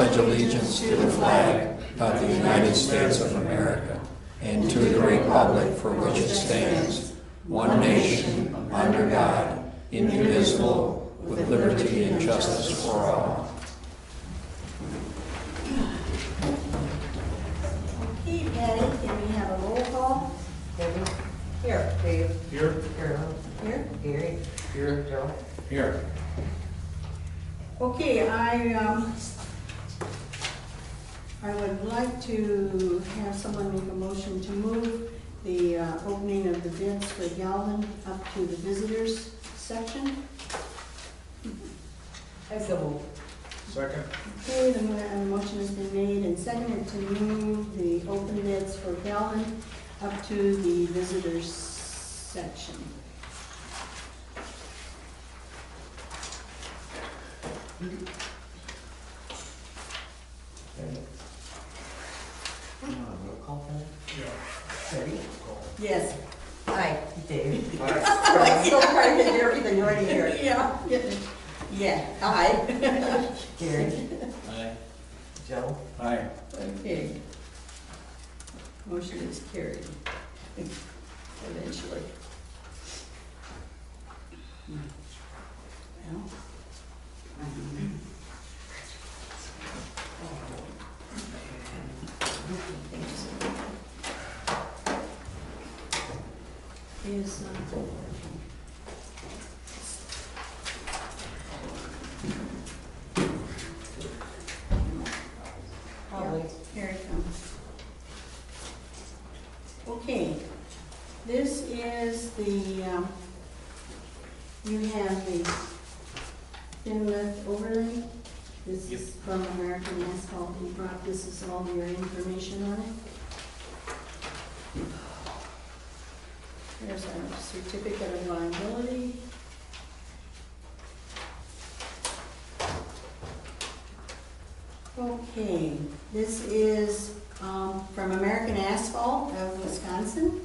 pledge allegiance to the flag of the United States of America and to the republic for which it stands, one nation, under God, indivisible, with liberty and justice for all. Okay, Patty, can we have a roll call? Debbie? Here. Dave? Here. Carol? Here. Gary? Here. Joe? Here. Okay, I would like to have someone make a motion to move the opening of the bids for Galvin up to the visitors section. I so moved. Second. Okay, the motion has been made and seconded to move the open bids for Galvin up to the visitors section. Roll call for that? Yeah. Debbie? Yes. Aye. Dave? Aye. I'm still trying to get everything ready here. Yeah. Yeah, aye. Gary? Aye. Joe? Aye. Okay. Motion is carried. Eventually. Well. Is, Probably. here it comes. Okay, this is the, you have the thin lift overlay. This is from American Asphalt. We brought, this is all your information on it. There's our certificate of liability. Okay, this is from American Asphalt of Wisconsin.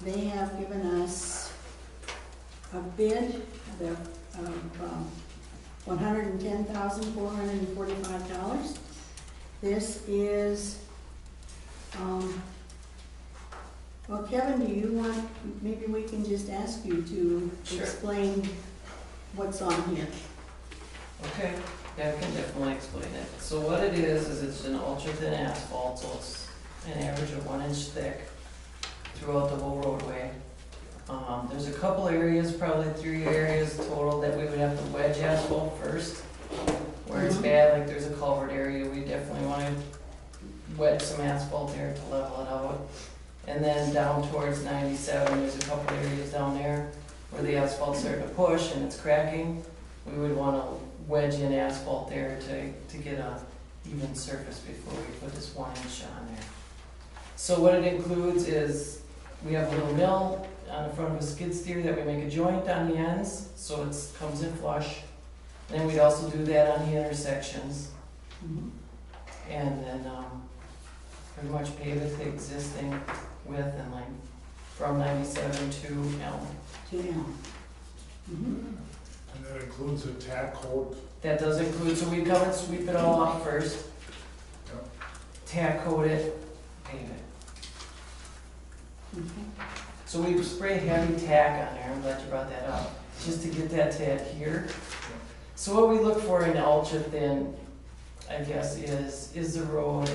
They have given us a bid of $110,445. This is, well, Kevin, do you want, maybe we can just ask you to Sure. explain what's on here. Okay, yeah, I can definitely explain it. So what it is it's an ultra thin asphalt, so it's an average of 1 inch thick throughout the whole roadway. There's a couple areas, probably 3 areas total, that we would have to wedge asphalt first. Where it's bad, like there's a culvert area, we definitely want to wedge some asphalt there to level it out. And then down towards 97, there's a couple areas down there where the asphalt's starting to push and it's cracking. We would want to wedge in asphalt there to get a even surface before we put this 1 inch on there. So what it includes is, we have a little mill on the front of a skid steer that we make a joint on the ends, so it comes in flush. Then we'd also do that on the intersections. And then pretty much pave it the existing width and length from 97 to Elm. To Elm. And that includes a tack coat. That does include, so we come and sweep it all off first, Yep. tack coat it, pave it. So we spray heavy tack on there, I'm glad you brought that up, just to get that to adhere. So what we look for in ultra thin, I guess, is the road,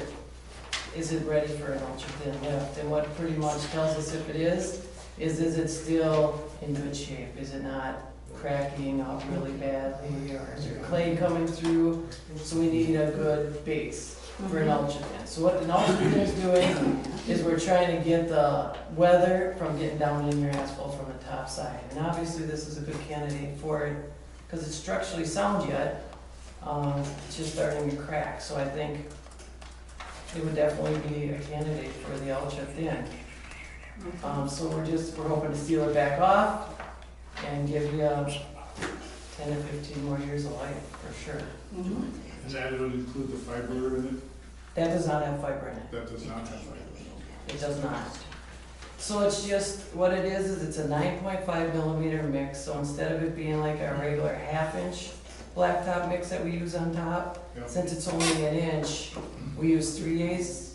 is it ready for an ultra thin lift? And what pretty much tells us if it is it still in good shape? Is it not cracking up really badly, or is there clay coming through? So we need a good base for an ultra thin. So what an ultra thin is doing is we're trying to get the weather from getting down in your asphalt from the top side. And obviously this is a good candidate for it because it's structurally sound yet. It's just starting to crack. So I think it would definitely be a candidate for the ultra thin. So we're hoping to seal it back off and give you 10 to 15 more years of life for sure. Mhm. And that would include the fiber in it? That does not have fiber in it. That does not have fiber. It does not. So it's just, what it is it's a 9.5 millimeter mix, so instead of it being like a regular 1/2 inch, blacktop mix that we use on top, Yep. since it's only an inch, we use 3/8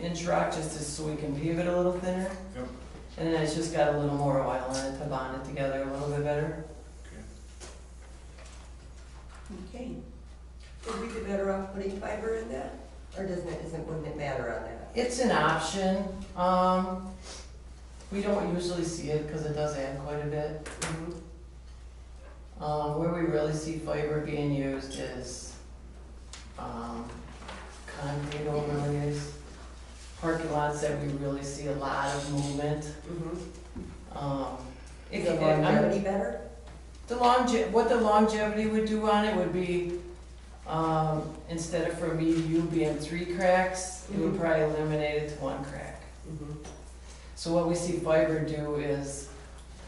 inch rock so we can pave it a little thinner. Yep. And then it's just got a little more oil in it to bond it together a little bit better. Okay. Would we be better off putting fiber in that? Or wouldn't it matter on that? It's an option. We don't usually see it because it does add quite a bit. Where we really see fiber being used is, concrete overlays, parking lots that we really see a lot of movement. It Is the can- longevity better? what the longevity would do on it would be, instead of from me to you being 3 cracks, it would probably eliminate it to 1 crack. So what we see fiber do is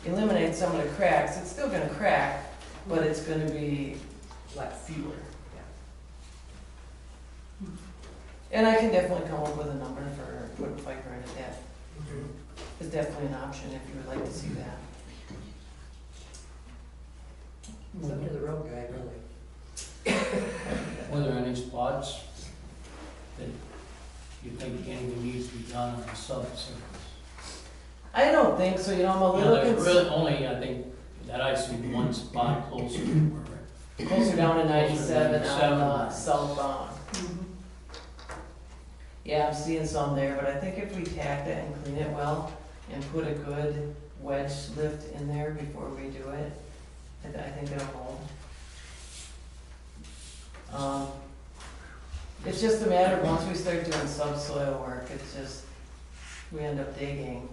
eliminate some of the cracks. It's still gonna crack, but it's gonna be Less. fewer. And I can definitely come up with a number for putting fiber in it. That is definitely an option if you would like to see that. It's up to the road guy, really. Were there any spots that you think anything needs to be done on the subsurface? I don't think so, I'm a You know, little there's concerned. really only, I think, that I see one spot closer to where Closer down to 97 on 97. southbound. Yeah, I'm seeing some there, but I think if we tack that and clean it well and put a good wedge lift in there before we do it, I think it'll hold. It's just a matter of once we start doing subsoil work, it's just, we end up digging,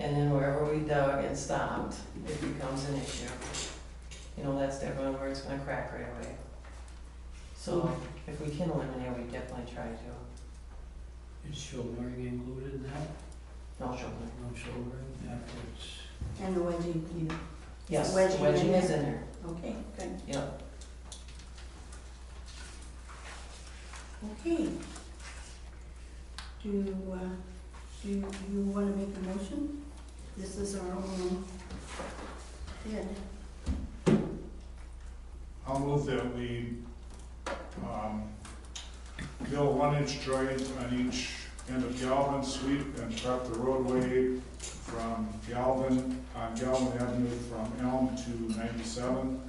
and then wherever we dug and stopped, it becomes an issue. That's definitely where it's gonna crack right away. So if we can eliminate it, we definitely try to. is shouldering included in that? No shoulder. No shouldering afterwards. And the wedging, Yes, wedging in wedging there? is in there. okay, good. Yep. Okay. Do you want to make a motion? This is our own bid. I'll move that we, mill 1-inch joint on each end of Galvin, sweep and prep the roadway from Galvin Avenue from Elm to 97.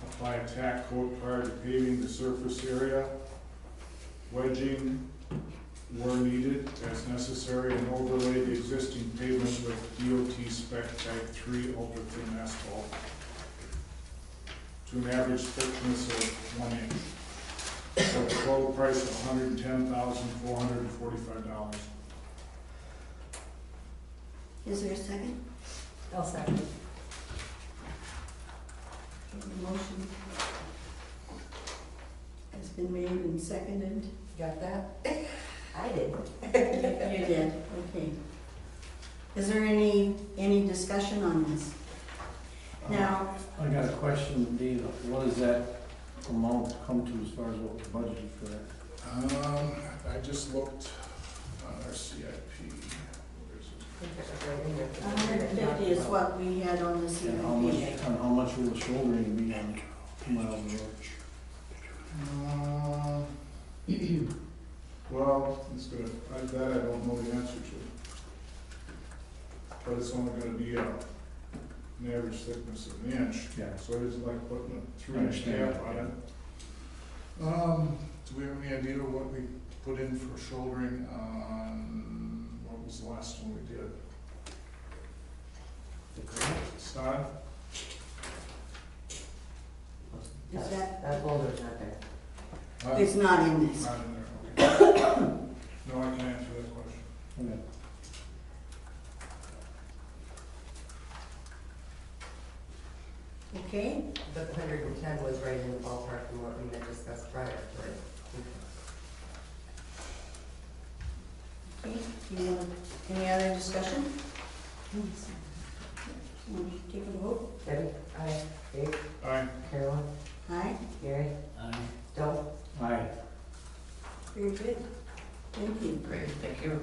Apply a tack coat prior to paving the surface area. Wedging where needed as necessary, and overlay the existing pavement with DOT spec type 3 ultra thin asphalt to an average thickness of 1 inch. For a total price of $110,445. Is there a second? I'll second. The motion has been made and seconded. Got that? I did. You did, okay. Is there any discussion on this? Now, I got a question, Dave. What does that amount come to as far as what was budgeted for that? I just looked on our CIP. Where is it? 150 is what we had on the And CIP. how much will the shouldering be on 2 miles of road? Well, it's gonna, that I don't know the answer to. But it's only gonna be an average thickness of 1 inch. Yeah. So it's like putting a 3-inch Understand. cap on it. Do we have any idea what we put in for shouldering on, what was the last one we did? Sod? Is that, That boulder's not there. it's not in this. Not in there, okay. No, I can answer that question. Okay. Okay, But the 110 was right in the ballpark from what we had discussed prior, right? okay. Any other discussion? Want to take a vote? Debbie? Aye. Dave? Aye. Carolyn? Aye, Gary? Aye. Joe? Aye. very good. Thank you. Great, thank you.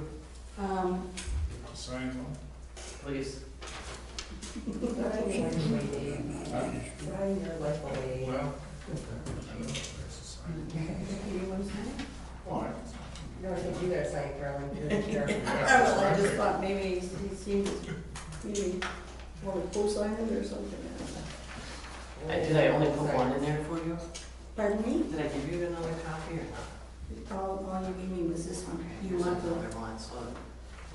Sign one? Please. Huh? sign your life away. Well, I know there's a sign. You want to sign? Well, No, I think you gotta sign, Carolyn. You're the chair. I just thought maybe he seemed, maybe want to co-sign it or something. Did I only put one in there for you? Pardon me? Did I give you another copy or not? All you gave me was this one. You Here's want the, another one, so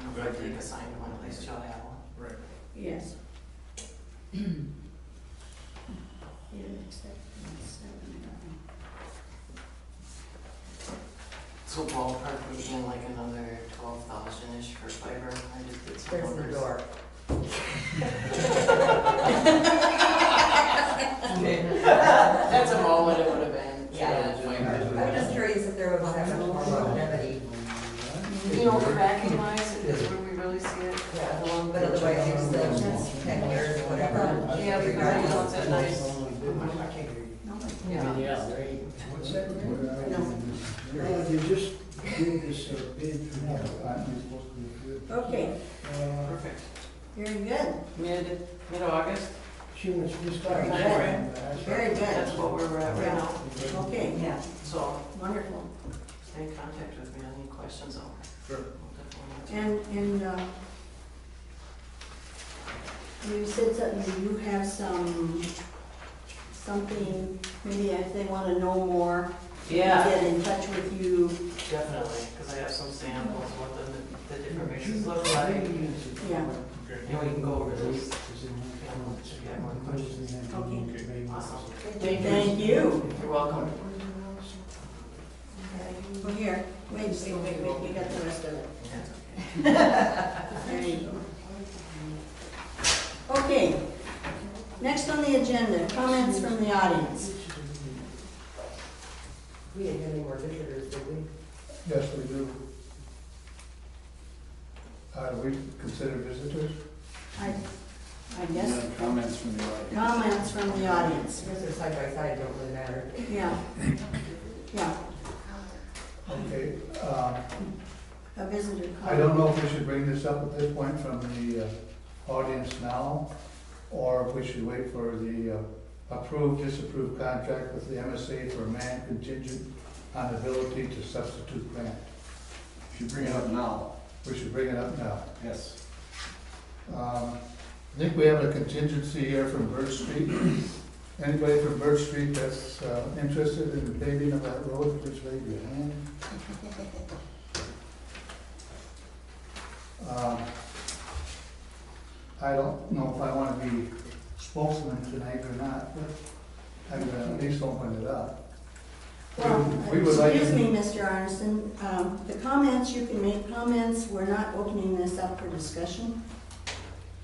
if I take a signed one, at least you'll have one. right. yes. Yeah, except 7. So ballpark would be like another 12,000-ish for fiber. I just did some There's the numbers. door. That's about what it would have been. Yeah. I'm just curious if there was that much more longevity. You know, cracking wise is where we really see it. Yeah, but otherwise it's the 10 years, whatever. Yeah, because I know it's at nice. Yeah. Yeah, right. What's that? No. You just gave this bid for that. Okay, Perfect. very good. Mid-August, She was just. Very good. Very that's good. what we're at right now. Okay, yeah, So wonderful. stay in contact with me on any questions. I'll Sure. definitely let you know. And, you said something, you have something, maybe if they want to know more, Yeah, get in touch with you. definitely, because I have some samples of what the different mixes look like. Yeah, Okay. And we can go over this. If you have more questions. okay. Awesome. Thank you. You're welcome. Well, here, wait, we got the rest of it. Yeah. There you go. Okay, next on the agenda, comments from the audience. We didn't have any more visitors, did we? Yes, we do. We consider visitors? I guess, Comments from the audience. comments from the audience. Because they're side by side, don't really matter. Yeah, yeah, Okay, a visitor comment. I don't know if we should bring this up at this point from the audience now, or if we should wait for the approved, disapproved contract with the MSA for man contingent on ability to substitute grant. Should bring it up now. We should bring it up now. Yes. I think we have a contingency here from Birch Street. Anybody from Birch Street that's interested in the paving of that road, please raise your hand. I don't know if I want to be spokesman tonight or not, but I'm going to at least open it up. Well, We would like- excuse me, Mr. Arneson, the comments, you can make comments, we're not opening this up for discussion.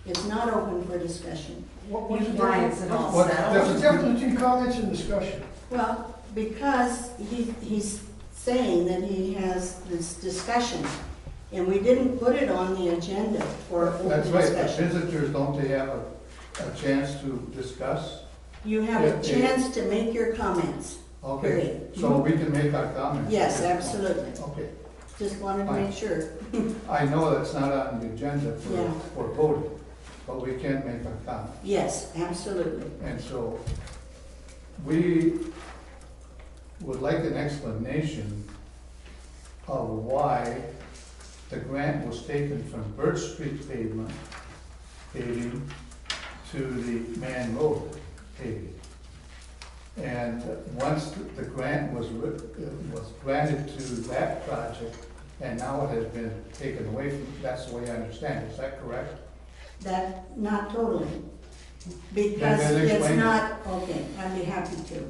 It's not open for discussion. What's the Brian's and all What- settled. what's What's the difference between comments and discussion? Well, because he's saying that he has this discussion, and we didn't put it on the agenda for open That's right, but discussion. visitors, don't they have a chance to discuss? You have a chance to make your comments, Okay, period. so we can make our comments? Yes, absolutely. Okay, Just wanted to make sure. I know that's not on the agenda Yeah. for voting, but we can make our comments. Yes, absolutely. And so, we would like an explanation of why the grant was taken from Birch Street paving to the Man Road paving. And once the grant was granted to that project, and now it has been taken away from, that's the way I understand it, is that correct? That, not totally. Because Then it's explain it. not, okay, I'd be happy to.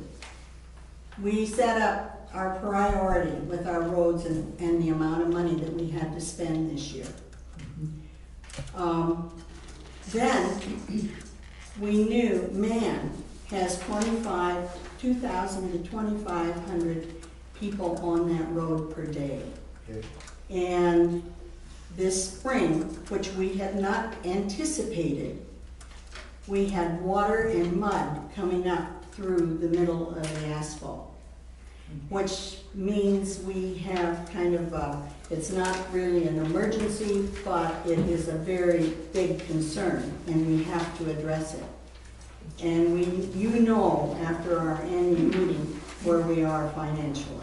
We set up our priority with our roads and the amount of money that we had to spend this year. Then, we knew, man has 2,000 to 2,500 people on that road per day. Okay. And this spring, which we had not anticipated, we had water and mud coming up through the middle of the asphalt, which means we have kind of it's not really an emergency, but it is a very big concern, and we have to address it. And you know, after our annual meeting, where we are financially.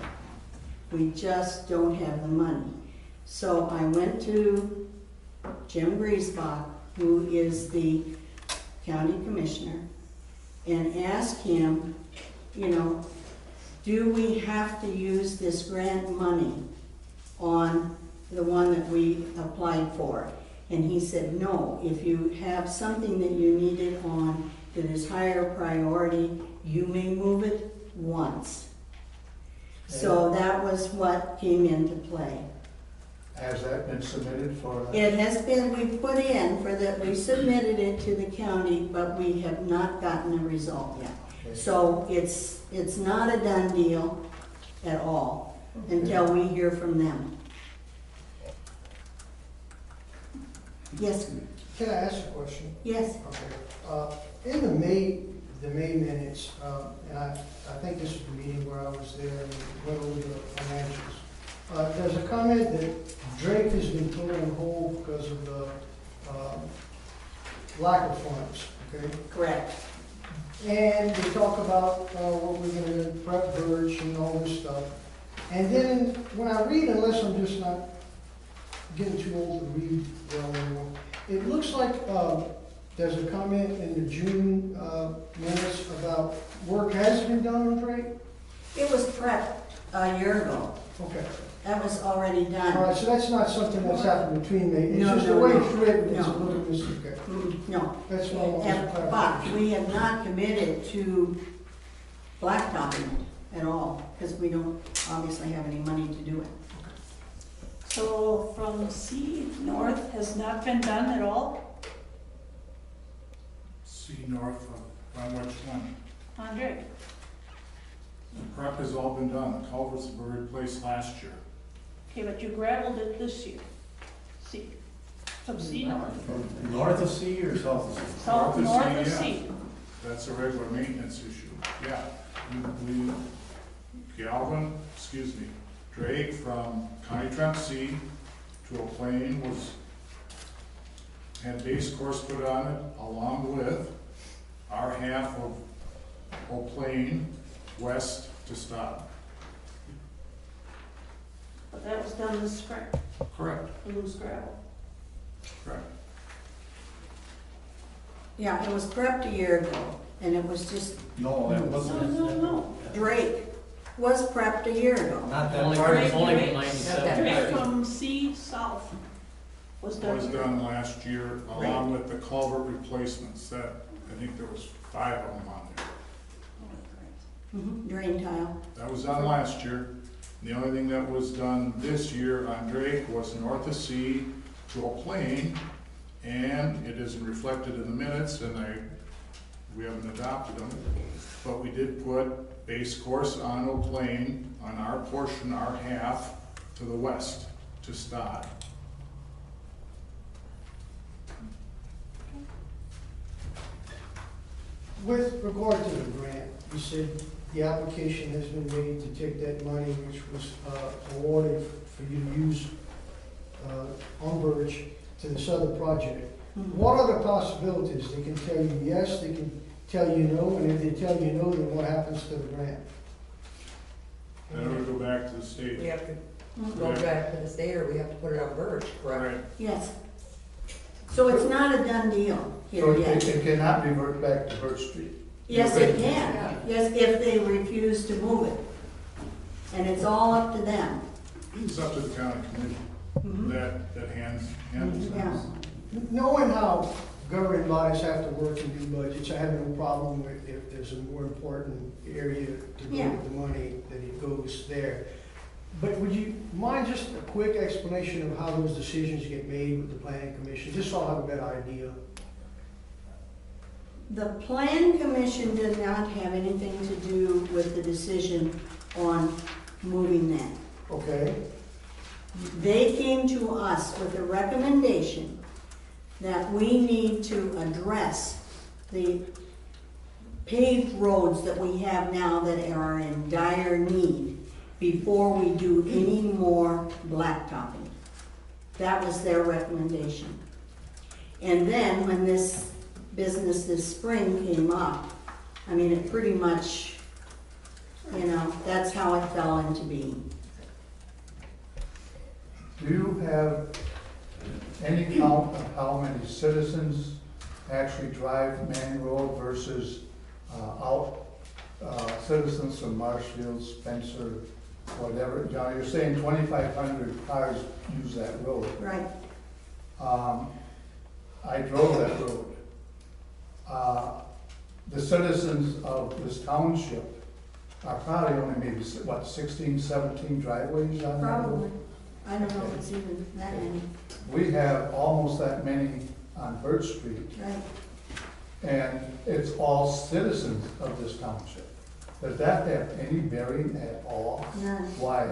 We just don't have the money. So I went to Jim Griesbach, who is the county commissioner, and asked him, you know, do we have to use this grant money on the one that we applied for? And he said, no, if you have something that you needed on that is higher priority, you may move it once. So that was what came into play. Has that been submitted for? It has been, we put in for that, we submitted it to the county, but we have not gotten a result yet. Okay. So it's not a done deal at all until we hear from them. Yes, Can I ask a question? yes. Okay. In the May minutes, and I think this is the meeting where I was there and went over the financials. There's a comment that Drake has been put on hold because of the lack of funds, okay? Correct. And they talk about what we're gonna prep Birch and all this stuff. And then when I read, unless I'm just not getting too old to read well anymore, it looks like there's a comment in the June minutes about work has been done on Drake? It was prepped a year ago. Okay. That was already All done. right, so that's not something that's happened between me. It's No, just no, the way no. it's written, it's a No. little okay. No. That's what I wanted to But clarify. we have not committed to blacktopping it at all, because we don't obviously have any money to do it. So from C north has not been done at all, See north of, on which one? Andre? The prep has all been done, the culverts were replaced last year. Okay, but you gravelled it this year. C, from C north, North of C or south of C? south, North of north of C, C. That's a regular maintenance issue, yeah. Drake from County Trent C to a plane had base course put on it along with our half of Eau Plaine west to stop. But that was done this spring, Correct. the loose gravel. Correct. Yeah, it was prepped a year ago, and it was just, No, that No, wasn't. no, no. Drake was prepped a year ago. Not that Only, part. it's only been Drake- 97. Drake from C south was done. Was done last year along with the culvert replacements that, I think there was 5 of them on there. Drain tile. That was done last year. The only thing that was done this year on Drake was north of C to a plane, and it isn't reflected in the minutes, and we haven't adopted them, but we did put base course on Eau Plaine on our portion, our half, to the west, to Stod. With regard to the grant, you said the application has been made to take that money which was awarded for you to use on Birch to this other project. What are the possibilities? They can tell you yes, they can tell you no, and if they tell you no, then what happens to the grant? Then it would go back to the state. We have to go back to the state, or we have to put it on Birch, correct? Right. Yes. So it's not a done deal So here yet. it cannot revert back to Birch Street? Yes, it can. Yes, if they refuse to move it. And it's all up to them. It's up to the county commission Mhm. that handles Yeah. that. Knowing how government bodies have to work and do budgets, I have no problem with if there's a more important area to go Yeah. with the money, that it goes there. But would you mind just a quick explanation of how those decisions get made with the planning commission, just so I have a better idea? The plan commission did not have anything to do with the decision on moving that. Okay, They came to us with a recommendation that we need to address the paved roads that we have now that are in dire need before we do any more blacktopping. That was their recommendation. And then when this business this spring came up, I mean, it pretty much, you know, that's how it fell into being. Do you have any count of how many citizens actually drive Manning Road versus citizens from Marshfield, Spencer, whatever? Now, you're saying 2,500 cars use that road. Right. I drove that road. The citizens of this township are probably only maybe, what, 16, 17 driveways on that road? Probably. I don't know if it's even that many. We have almost that many on Birch Street, Right. and it's all citizens of this township. Does that have any bearing at all? None. Why?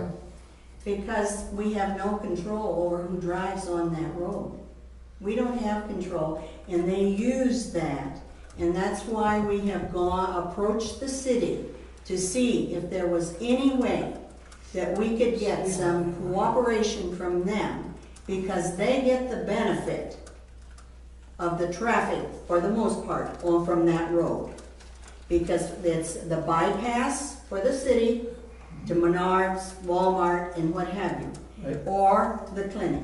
Because we have no control over who drives on that road. We don't have control, and they use that. And that's why we have approached the city to see if there was any way that we could get some cooperation from them, because they get the benefit of the traffic, for the most part, from that road. Because it's the bypass for the city to Menards, Walmart, and what have you. Right. Or the clinic,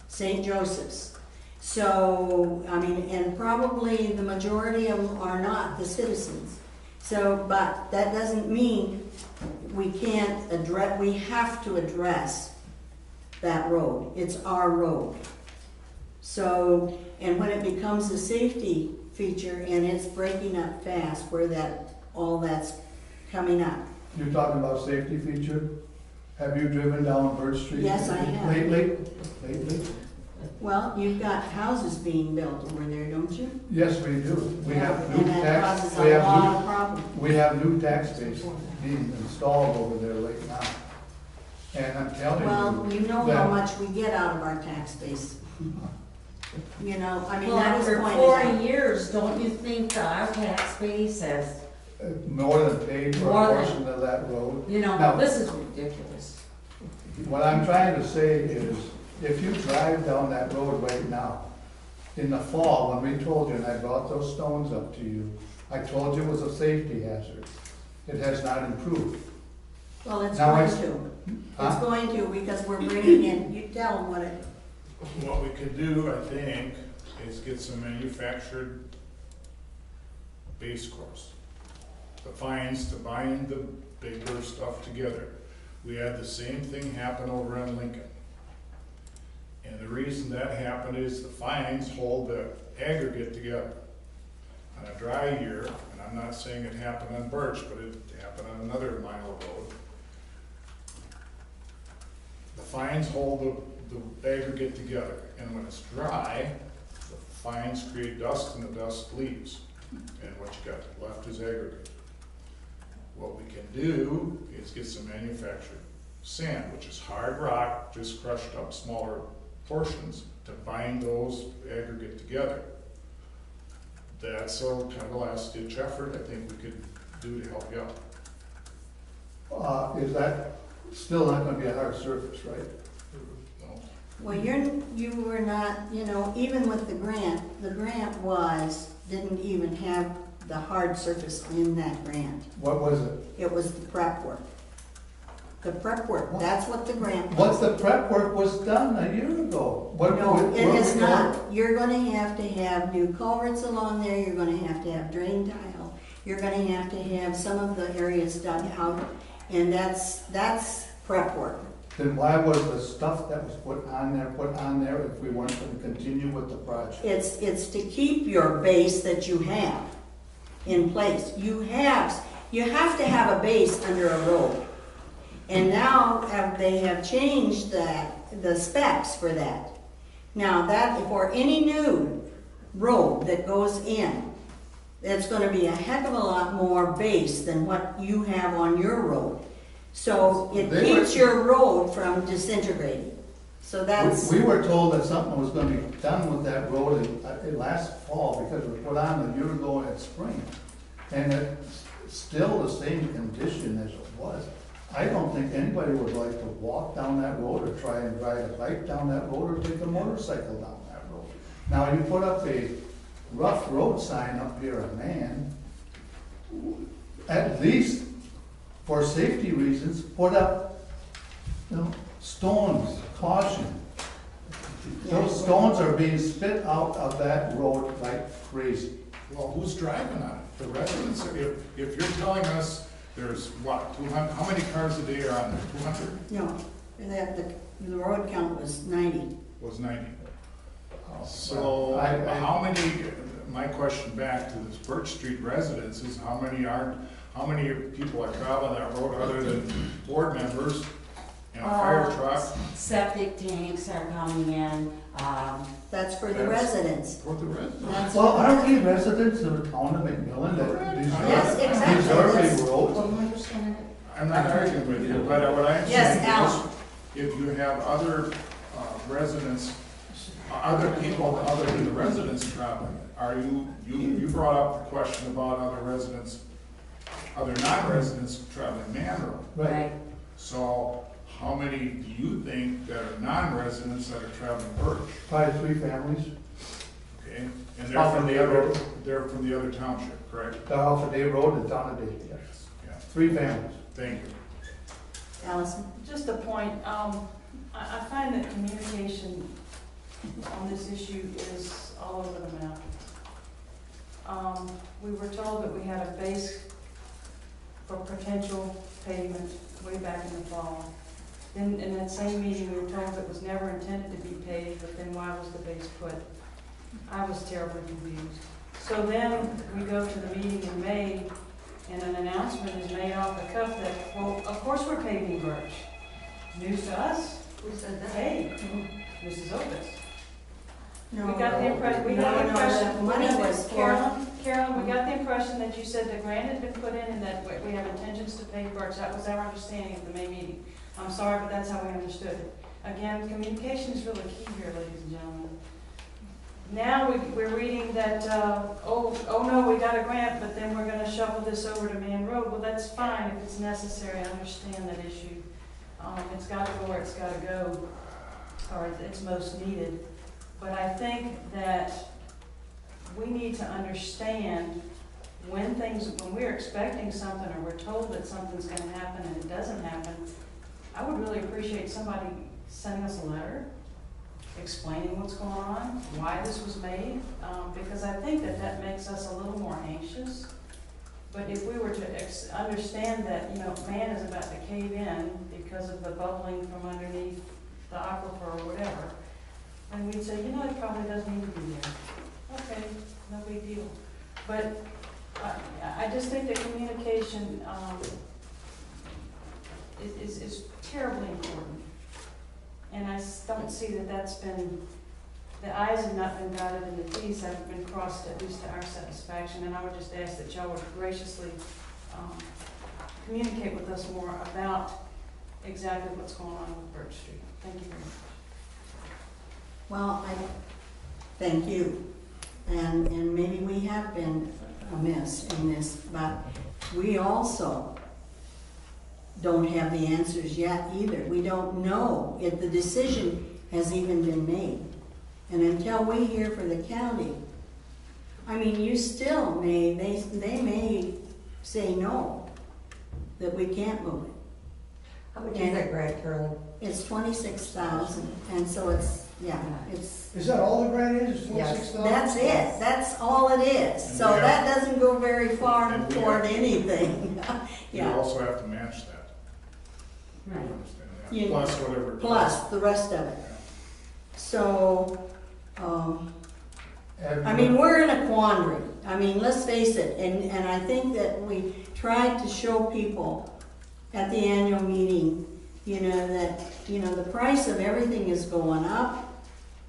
St. Joseph's. So, I mean, and probably the majority of them are not the citizens. So, but that doesn't mean we can't address, we have to address that road. It's our road. So, and when it becomes a safety feature and it's breaking up fast where all that's coming up. You're talking about safety feature? Have you driven down Birch Street? Yes, I have. Lately? Well, you've got houses being built over there, don't you? Yes, we do. We have new And that tax, causes we a have lot of problems. we have new tax base being installed over there right now. And I'm telling you. Well, you know how that- much we get out of our tax base. You know, I mean, Well, that was after pointed 40 out. years, don't you think our tax base has, More than paid for More a than- portion of that road. you know, Now- this is ridiculous. What I'm trying to say is, if you drive down that road right now, in the fall, when we told you, and I brought those stones up to you, I told you it was a safety hazard. It has not improved. Well, it's Now going it's- to. Huh? It's going to, because we're bringing in, you tell them what it, What we could do, I think, is get some manufactured base course. The fines to bind the bigger stuff together. We had the same thing happen over in Lincoln. And the reason that happened is the fines hold the aggregate together. On a dry year, and I'm not saying it happened on Birch, but it happened on another mile of road. The fines hold the aggregate together, and when it's dry, the fines create dust and the dust leaves. And what you got left is aggregate. What we can do is get some manufactured sand, which is hard rock, just crushed up smaller portions to bind those aggregate together. That's a kind of a last ditch effort I think we could do to help you out. Is that still not gonna be a hard surface, right? No? well, you were not, you know, even with the grant didn't even have the hard surface in that grant. What was it? It was the prep work. The prep work, that's what the grant was. What's the prep work was done a year ago? No, it is not. You're gonna have to have new culverts along there, you're gonna have to have drain tile, you're gonna have to have some of the areas dug out, and that's prep work. Then why was the stuff that was put on there if we weren't gonna continue with the project? It's to keep your base that you have in place. You have to have a base under a road. And now they have changed the specs for that. Now that, for any new road that goes in, it's gonna be a heck of a lot more base than what you have on your road. So it They were- keeps your road from disintegrating. So that's, We were told that something was gonna be done with that road in last fall because it was put on a year ago in spring. And it's still the same condition as it was. I don't think anybody would like to walk down that road or try and ride a bike down that road or take a motorcycle down that road. Now, you put up a rough road sign up here on Man, at least for safety reasons, put up, stones, caution. Those stones are being spit out of that road like crazy. Well, who's driving on it? The residents? If you're telling us there's what, 200, how many cars a day are on there? 200? No, the road count was 90. Was 90. Oh, So, I- how many, my question back to this Birch Street residents is how many people are traveling that road other than board members and a fire truck Septic tanks are coming in, That's for the That's- residents. for the residents? That's Well, for- aren't we residents of the town of McMillan that Yes, exactly. deserve That's- a road? well, you understand it? I'm not arguing with you, but what I'm Yes, saying Al. is, if you have other residents, other people other than the residents traveling, are you brought up the question about other residents, other non-residents traveling Man Road. Right. So how many do you think that are non-residents that are traveling Birch? Probably 3 families. Okay, and they're from the other township, correct? They're off of Day Road and down to Day, yes. Yeah, 3 families. thank you. Allison? Just a point, I find that communication on this issue is all over the map. We were told that we had a base for potential pavement way back in the fall. Then in that same meeting, we were told it was never intended to be paved, but then why was the base put? I was terribly confused. So then we go to the meeting in May, and an announcement is made off the cuff that, well, of course we're paving Birch. News to us, Who said that? hey, Mrs. Opus. No. We got the impression, No, the money was for, Carolyn, we got the impression that you said the grant had been put in and that we have intentions to pay Birch. That was our understanding at the May meeting. I'm sorry, but that's how we understood it. Again, communication is really key here, ladies and gentlemen. Now we're reading that, oh no, we got a grant, but then we're gonna shuffle this over to Man Road. Well, that's fine if it's necessary. I understand that issue. It's gotta go where it's gotta go, or it's most needed. But I think that we need to understand when we're expecting something or we're told that something's gonna happen and it doesn't happen, I would really appreciate somebody sending us a letter explaining what's going on, why this was made, because I think that makes us a little more anxious. But if we were to understand that, man is about to cave in because of the bubbling from underneath the aquifer or whatever, and we'd say, it probably doesn't need to be there. Okay, no big deal. But I just think that communication is terribly important. And I don't see that the I's have not been dotted and the T's haven't been crossed, at least to our satisfaction. And I would just ask that y'all would graciously communicate with us more about exactly what's going on with Birch Street. Thank you very much. well, I thank you. And maybe we have been amiss in this, but we also don't have the answers yet either. We don't know if the decision has even been made. And until we hear from the county, you still they may say no, that we can't move it. How much is that grant, Carolyn? It's 26,000, and so it's. Is that all the grant is, Yes. 26,000? That's it, that's all it is. And So we that doesn't go very far And we toward have- anything. You Yeah, also have to match that. You Right. understand that? You- Plus whatever. plus the rest of it. So, And we're in a quandary. Let's face it, and I think that we tried to show people at the annual meeting, that, the price of everything is going up.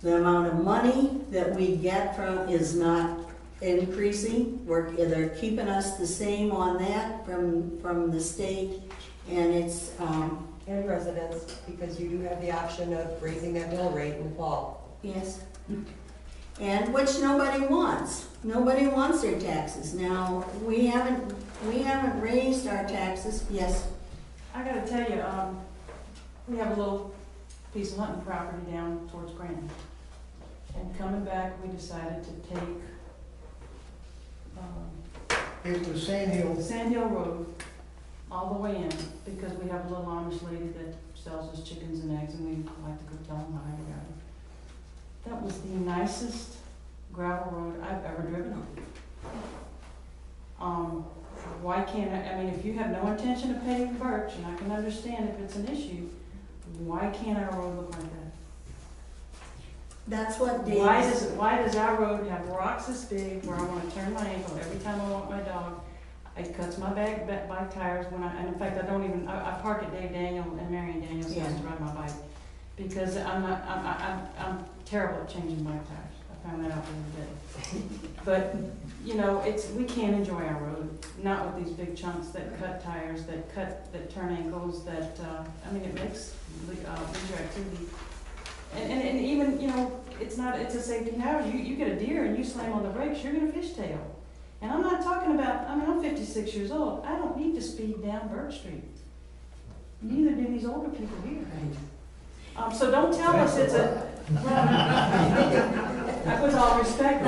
The amount of money that we get from is not increasing. They're keeping us the same on that from the state, and it's, And residents, because you do have the option of raising that mill rate in the fall. yes. And which nobody wants. Nobody wants their taxes. Now, we haven't raised our taxes, yes. I gotta tell you, we have a little piece of hunting property down towards Brandon. And coming back, we decided to take It was Sand Hill. Sand Hill Road, all the way in, because we have a little Amish lady that sells us chickens and eggs, and we like to go tell them hi. That was the nicest gravel road I've ever driven on. Why can't I mean, if you have no intention of paving Birch, and I can understand if it's an issue, why can't our road look like that? That's what Why Dave's, does our road have rocks this big where I wanna turn my ankle every time I walk my dog? It cuts my bike tires when and in fact, I don't even, I park at Dave Daniel and Marion Daniel's house to ride my bike. Because I'm terrible at changing bike tires. I found that out the other day. But, you know, we can't enjoy our road, not with these big chunks that cut tires, that turn ankles, I mean, it makes leisure activity. And even, you know, it's a safety hazard. You get a deer and you slam on the brakes, you're gonna fishtail. And I'm not talking about, I'm 56 years old. I don't need to speed down Birch Street. Neither do these older people here. So don't tell us it's a, with all respect.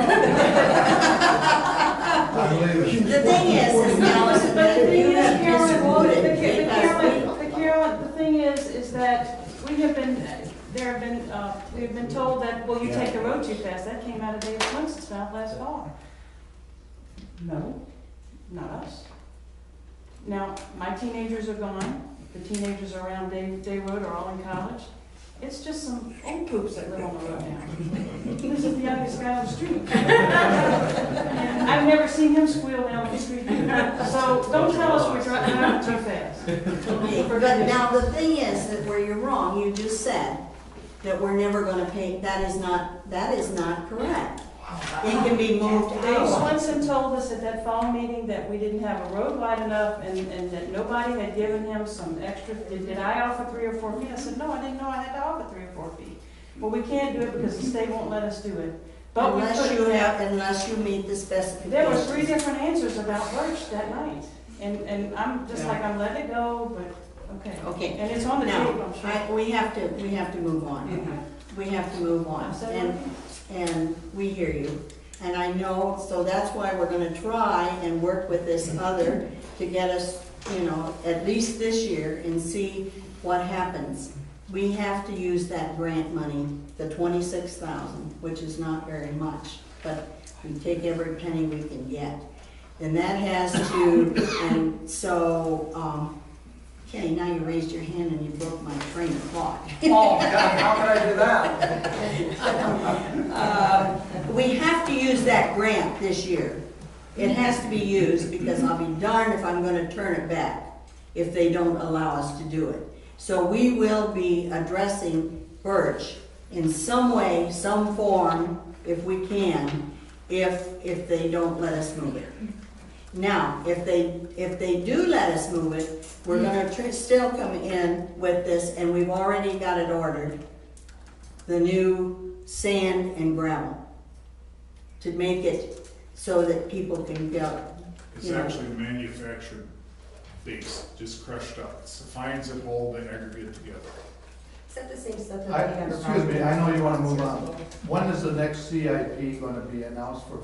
the thing is now, But the thing you is, have misquoted because Carolyn, the thing is that we have been told that, well, you take the road too fast. That came out of David Swinson's mouth last fall. No, not us. Now, my teenagers are gone. The teenagers around Day Road are all in college. It's just some old poops that live on the road now. This is the youngest guy on the street. And I've never seen him squeal down the street. So don't tell us we're driving too fast. Okay, but now the thing is that where you're wrong, you just said that we're never gonna pay, that is not correct. It can be moved Dave out. Swenson told us at that fall meeting that we didn't have a road wide enough and that nobody had given him some extra, did I offer 3 or 4 feet? I said, no, I didn't know I had to offer 3 or 4 feet. Well, we can't do it because the state won't let us do it. But Unless you meet the specifications. there were 3 different answers about Birch that night. And I'm just like, I'm letting it go, but, okay. Okay. And it's on the tape, I'm sure. Now, we have to move on. We have to move on. And we hear you. And I know, so that's why we're gonna try and work with this other to get us, you know, at least this year and see what happens. We have to use that grant money, the 26,000, which is not very much, but we take every penny we can get. And that has to, and so, Kenny, now you raised your hand and you broke my train of thought. Oh, God, how could I do that? We have to use that grant this year. It has to be used because I'll be darned if I'm gonna turn it back if they don't allow us to do it. So we will be addressing Birch in some way, some form, if we can, if they don't let us move it. Now, if they do let us move it, we're gonna still come in with this, and we've already got it ordered, the new sand and gravel, to make it so that people can go. It's actually manufactured base, just crushed up. It's the fines that hold the aggregate together. Is that the same stuff that we have? Excuse me, I know you wanna move on. When is the next CIP gonna be announced for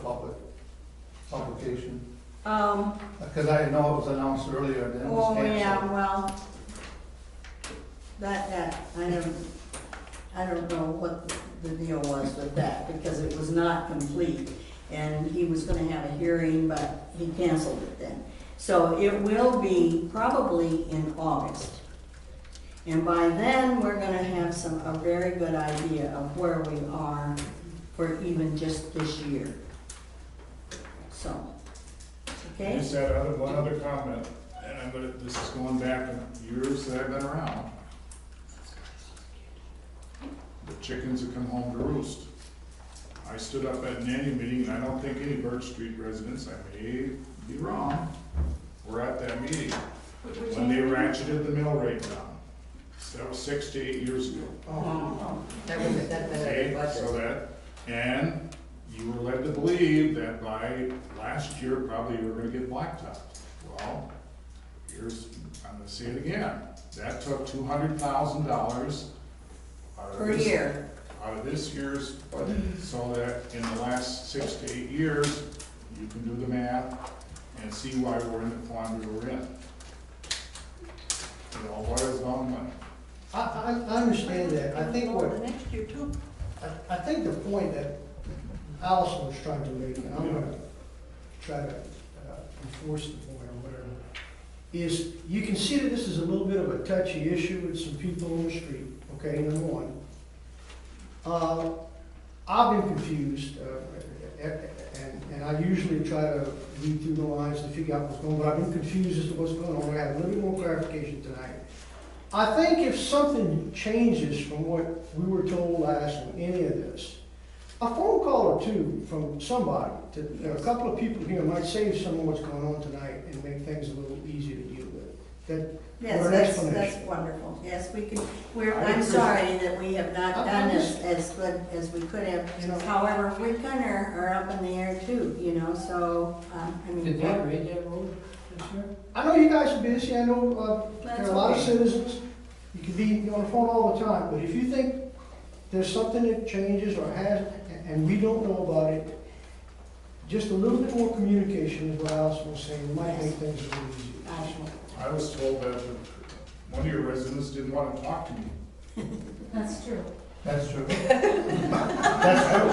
publication? Because I know it was announced earlier, then it was Oh, canceled. yeah, well, I don't know what the deal was with that, because it was not complete. And he was gonna have a hearing, but he canceled it then. So it will be probably in August. And by then, we're gonna have a very good idea of where we are for even just this year. So, I okay? just had one other comment, and this is going back in years that I've been around. The chickens that come home to roost. I stood up at an annual meeting, and I don't think any Birch Street residents, I may be wrong, were at that meeting when they ratcheted the mill rate down. So that was 6 to 8 years ago. That was it, that's Okay, the so budget. and you were led to believe that by last year, probably you were gonna get blacktopped. Well, I'm gonna say it again, that took $200,000 Per year. out of this year's budget, so that in the last 6 to 8 years, you can do the math, and see why we're in the quandary we're in. It all boils down to money. I understand that. I think what, Next year too. I think the point that Allison was trying to make, and I'm gonna try to enforce the point or whatever, is you can see that this is a little bit of a touchy issue with some people on the street, okay, number one. I've been confused, and I usually try to read through the lines to figure out what's going on, but I've been confused as to what's going on. I have a little bit more clarification tonight. I think if something changes from what we were told last on any of this, a phone call or two from somebody, a couple of people here might save some of what's going on tonight and make things a little easier to deal with. That, Yes, or an that's explanation. wonderful. Yes, we can, I'm appreciate- sorry that we have not I done this just- as good as we could have. You know- However, Rick Gunner are up in the air too, you know, so, I mean. Did they grade that road this year? I know you guys are busy, I know, there That's are a lot of okay. citizens, you can be on the phone all the time, but if you think there's something that changes or has, and we don't know about it, just a little bit more communication is what Allison was saying, might make things a little easier. I was told that one of your residents didn't want to talk to me. That's true. That's true. That's true.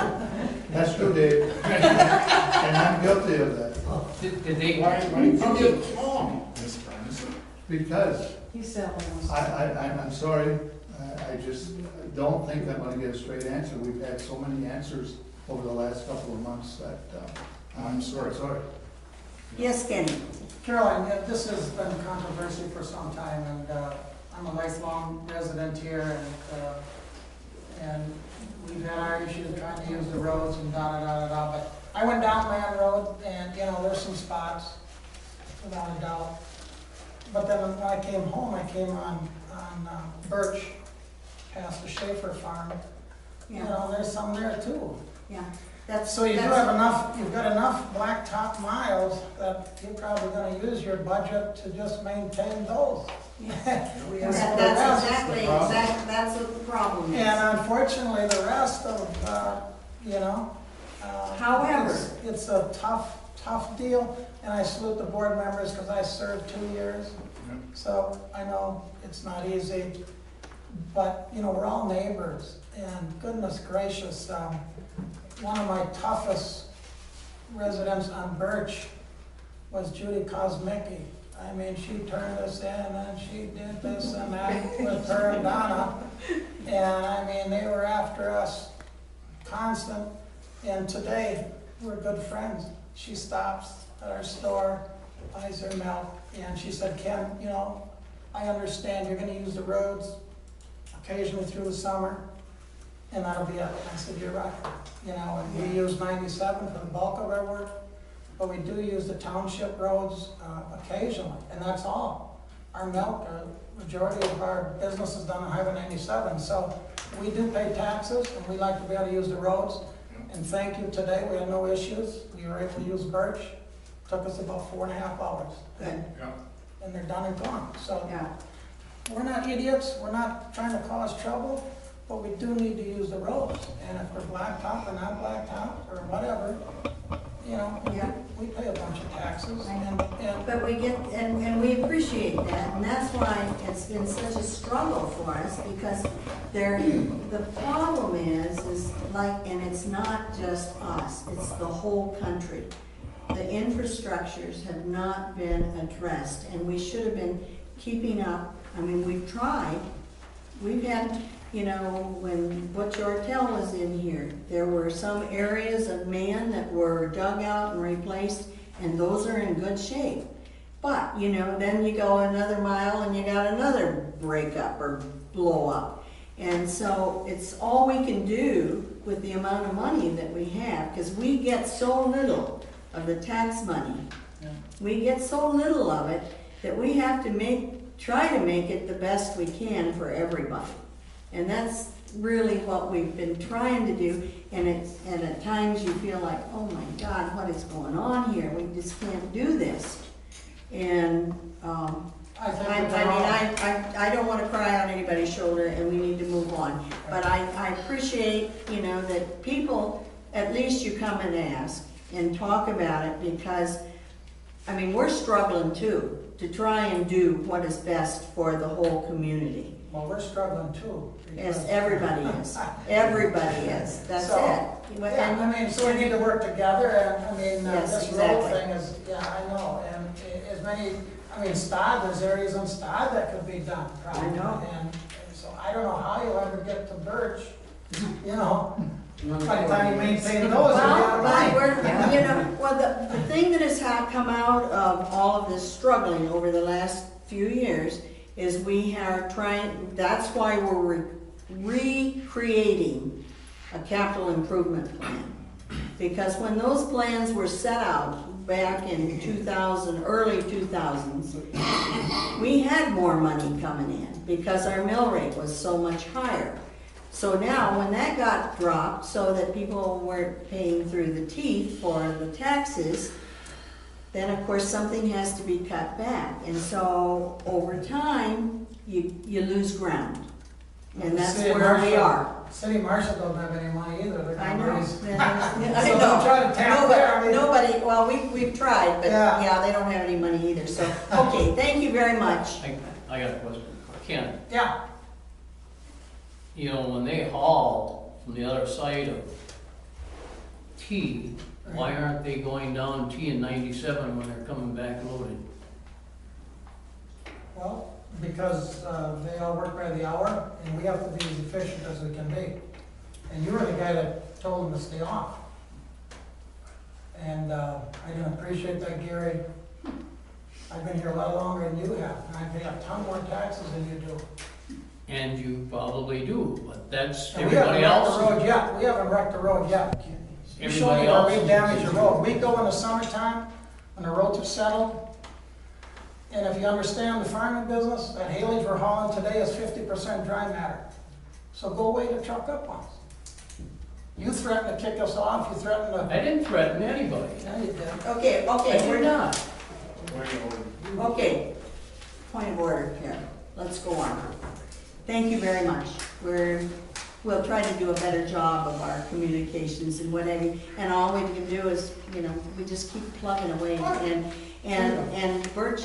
That's true, Dave. And I'm guilty of that. Did they? Why you get calm, Ms. Burns? Because He's selling us. I'm sorry, I just don't think I'm gonna get a straight answer. We've had so many answers over the last couple of months that, I'm sorry. Yes, Kenny? Caroline, this has been controversial for some time, and I'm a lifelong resident here, and we've had our issues trying to use the roads and da-da-da-da-da, but I went down Man Road, and, you know, there's some spots, without a doubt. But then when I came home, I came on Birch, past the Schaefer farm. You know, there's some there too. Yeah. So you do have enough, you've got enough blacktop miles that you're probably gonna use your budget to just maintain those. That's exactly, that's what the problem is. And unfortunately, the rest of, you know, However. it's a tough deal, and I salute the board members because I served 2 years. Yep. So I know it's not easy, but, you know, we're all neighbors, and goodness gracious, one of my toughest residents on Birch was Judy Kosmicki. I mean, she turned us in, and she did this and that with her and Donna. And I mean, they were after us constant. And today, we're good friends. She stops at our store, buys her milk, and she said, Ken, you know, I understand you're gonna use the roads occasionally through the summer, and that'll be it. I said, you're right. You know, and we use 97 for the bulk of our work, but we do use the township roads occasionally, and that's all. Our milk, majority of our business is done on Highway 97, so we do pay taxes, and we like to be able to use the roads. And thank you, today we had no issues. We were able to use Birch. Took us about 4.5 hours. Good. Yeah. And they're done and gone. So Yeah. we're not idiots, we're not trying to cause trouble, but we do need to use the roads. And if we're blacktop or not blacktop or whatever, you know, Yeah. we pay a bunch of taxes, and But we get, and we appreciate that, and that's why it's been such a struggle for us, because the problem is like, and it's not just us, it's the whole country. The infrastructures have not been addressed, and we should have been keeping up. I mean, we've tried. We've had, you know, when Butch Ortell was in here, there were some areas of Man that were dug out and replaced, and those are in good shape. But, you know, then you go another mile and you got another breakup or blow up. And so it's all we can do with the amount of money that we have, because we get so little of the tax money. We get so little of it that we have to try to make it the best we can for everybody. And that's really what we've been trying to do, and at times you feel like, oh my God, what is going on here? We just can't do this. And I think I don't want to cry on anybody's shoulder, and we need to move on. But I appreciate, you know, that people, at least you come and ask and talk about it, because I mean, we're struggling too, to try and do what is best for the whole community. Well, we're struggling too. Yes, because- everybody is. Everybody is. That's So, it. Yeah, I mean, so we need to work together, and, I mean, Yes, this road exactly. thing is, yeah, I know, and as many, I mean, Stad, there's areas on Stad that could be done, probably. know. And so I don't know how you'll ever get to Birch, you know, by the time you maintain those, you'll be out of money. Well, you know, well, the thing that has come out of all of this struggling over the last few years is we are trying, that's why we're recreating a capital improvement plan. Because when those plans were set out back in 2000, early 2000s, we had more money coming in because our mill rate was so much higher. So now, when that got dropped so that people weren't paying through the teeth for the taxes, then of course something has to be cut back. And so over time, you lose ground. And that's City of where we Marshall- are. City of Marshall don't have any money either, they're I gonna know. raise. I So know. don't try to tap there, I mean. Nobody, well, we've tried, but Yeah. yeah, they don't have any money either. So, okay, thank you very much. I got a question. Ken, Yeah, you know, when they haul from the other side of T, why aren't they going down T and 97 when they're coming back loaded? well, because they all work by the hour, and we have to be as efficient as we can be. And you were the guy that told them to stay off. And I can appreciate that, Gary. I've been here a lot longer than you have, and I pay a ton more taxes than you do. And you probably do, but that's And we haven't everybody wrecked the road else. yet, we haven't wrecked the road yet. You show Everybody me where else. we damage the road. We go in the summertime, when the roads are settled, and if you understand the farming business, that haylage we're hauling today is 50% dry matter. So go weigh the truck up once. You threatened to kick us off, you threatened to. I didn't threaten anybody. Yeah, you did. Okay, I okay, did we're not. Okay, point of order here. Let's go on. Thank you very much. We'll try to do a better job of our communications and whatever. And all we can do is, you know, we just keep plugging away. And Birch,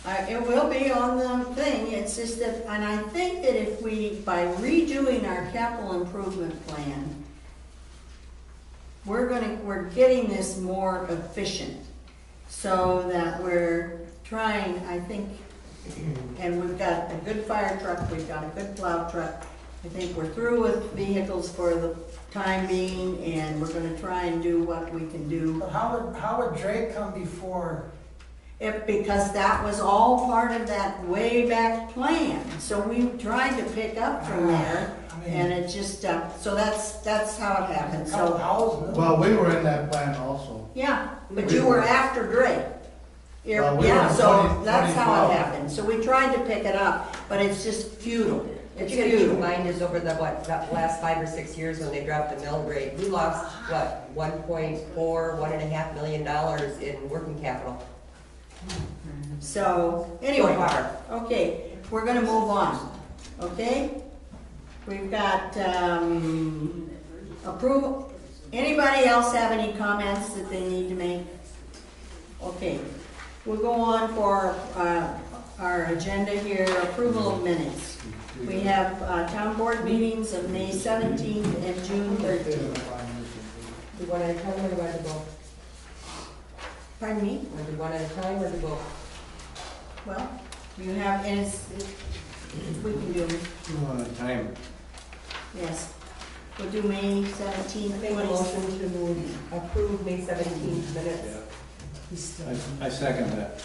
it will be on the thing. It's just that, and I think that if we, by redoing our capital improvement plan, we're getting this more efficient. So that we're trying, I think, and we've got a good fire truck, we've got a good plow truck. I think we're through with vehicles for the time being, and we're gonna try and do what we can do. But how would Drake come before? Because that was all part of that way back plan. So we tried to pick up from there, I mean, and it just, so that's how it happened. couple So, houses. Well, we were in that plan also. yeah, but you were after Drake. Well, we were Yeah, in so 20 that's how it 2012. happened. So we tried to pick it up, but it's just futile. What It's you gotta keep in futile. mind is over the, that last 5 or 6 years when they dropped the mill rate, we lost, $1.5 million in working capital. So, So anyway, far. okay, we're gonna move on, okay? We've got, approval, anybody else have any comments that they need to make? Okay, we'll go on for, our agenda here, approval of minutes. We have, town board meetings of May 17th and June 13th. Do one at a time or do I do both? Pardon me? Want to do one at a time or do both? Well, you have, and we can do, One at a time. yes. We'll do May 17th, Make a 26th. motion to approve May 17th minutes. I second that.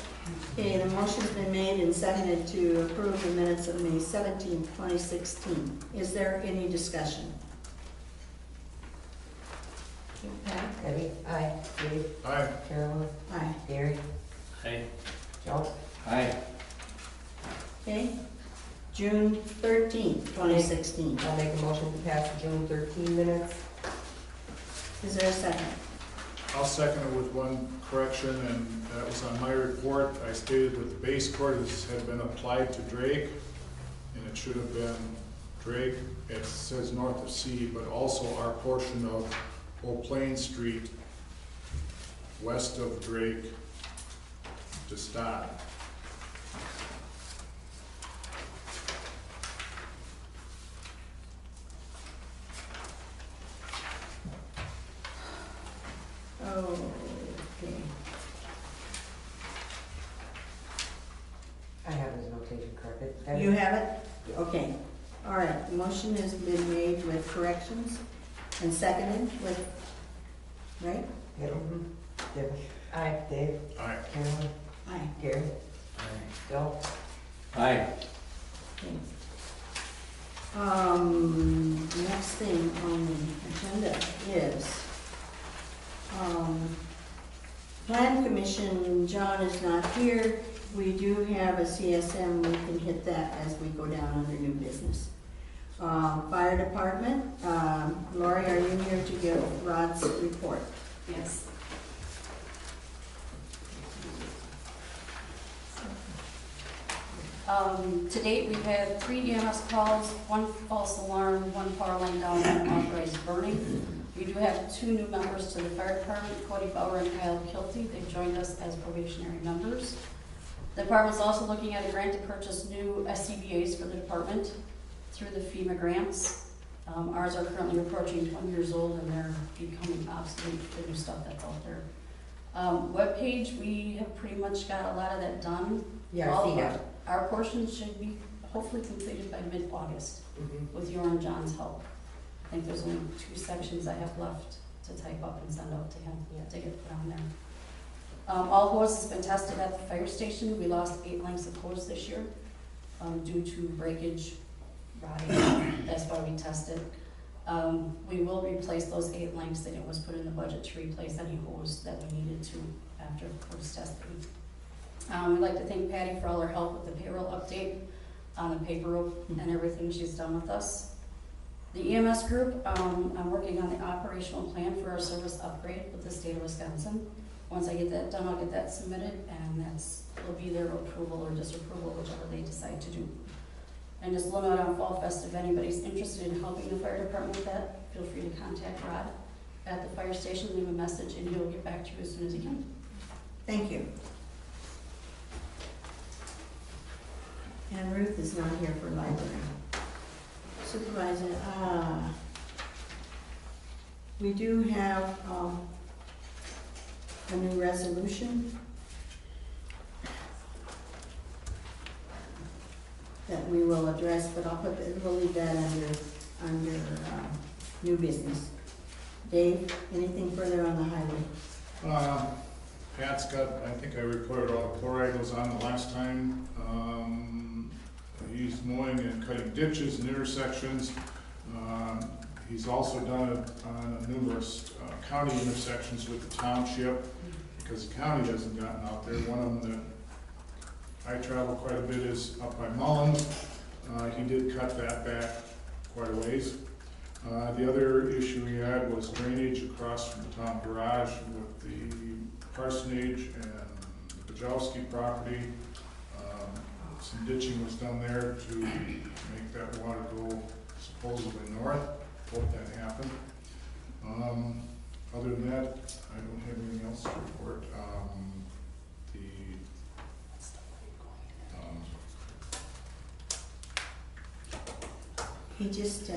Okay, the motion's been made and seconded to approve the minutes of May 17th, 2016. Is there any discussion? Okay, Debbie? Aye. Dave? Aye. Carolyn? aye. Gary? Hey, Joe? Aye. Okay, June 13th, 2016. I'll make a motion to pass the June 13 minutes. Is there a second? I'll second it with one correction, and that was on my report. I stated that the base course had been applied to Drake, and it should have been Drake. It says north of C, but also our portion of Old Plain Street, west of Drake, to start. Okay. I have his notation corrected. You have it? Okay. All right, motion has been made with corrections and seconded with, right? Yep. Deb? Aye. Dave? Aye. Carolyn? Aye. Gary? Bill? Aye. Okay. Next thing on the agenda is, Plan Commission, John is not here. We do have a CSM, we can hit that as we go down under new business. Fire Department, Lori, are you here to give Rod's report? Yes. To date, we've had 3 EMS calls, 1 false alarm, 1 power line down, and unauthorized burning. We do have 2 new members to the fire department, Cody Bauer and Kyle Kilty. They've joined us as probationary members. The department's also looking at a grant to purchase new SCBA's for the department through the FEMA grants. Ours are currently approaching 20 years old and they're becoming obsolete for the new stuff that's out there. Webpage, we have pretty much got a lot of that done. Yeah, I see that. Our portion should be hopefully completed by mid-August with your and John's help. I think there's only 2 sections I have left to type up and send out to him to get put on there. All hose has been tested at the fire station. We lost 8 lengths of hose this year due to breakage, rotting. That's why we tested. We will replace those 8 lengths, and it was put in the budget to replace any hose that we needed to after hose testing. We'd like to thank Patty for all her help with the payroll update on the paperwork and everything she's done with us. The EMS group, I'm working on the operational plan for our service upgrade with the state of Wisconsin. Once I get that done, I'll get that submitted, and will be their approval or disapproval, whichever they decide to do. And just look out on Fall Fest, if anybody's interested in helping the fire department with that, feel free to contact Rod at the fire station, leave a message, and he'll get back to you as soon as he can. Thank you. And Ruth is not here for library. Supervisor, we do have a new resolution that we will address, but we'll leave that under new business. Dave, anything further on the highway? Pat's got, I think I reported all the chloride was on the last time. He's mowing and cutting ditches and intersections. He's also done it on numerous county intersections with the township, because the county hasn't gotten out there. One of them that I travel quite a bit is up by Mullins. He did cut that back quite a ways. The other issue he had was drainage across from the town garage with the parsonage and the Bajowski property. Some ditching was done there to make that water go supposedly north. Hope that happened. Other than that, I don't have anything else to report. He just,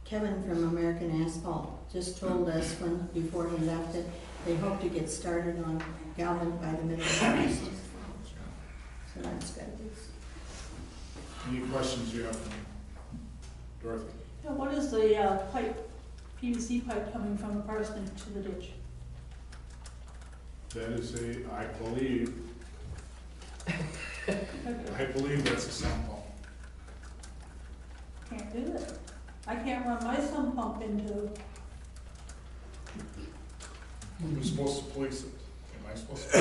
Kevin from American Asphalt just told us before he left it, they hope to get started on Galvin by the middle of August. So that's good. Any questions you have for me? Dorothy? Now, what is the PVC pipe coming from the parsonage to the ditch? That is I believe that's a sump pump. Can't do that. I can't run my sump pump into. Who's supposed to place it? Am I supposed to?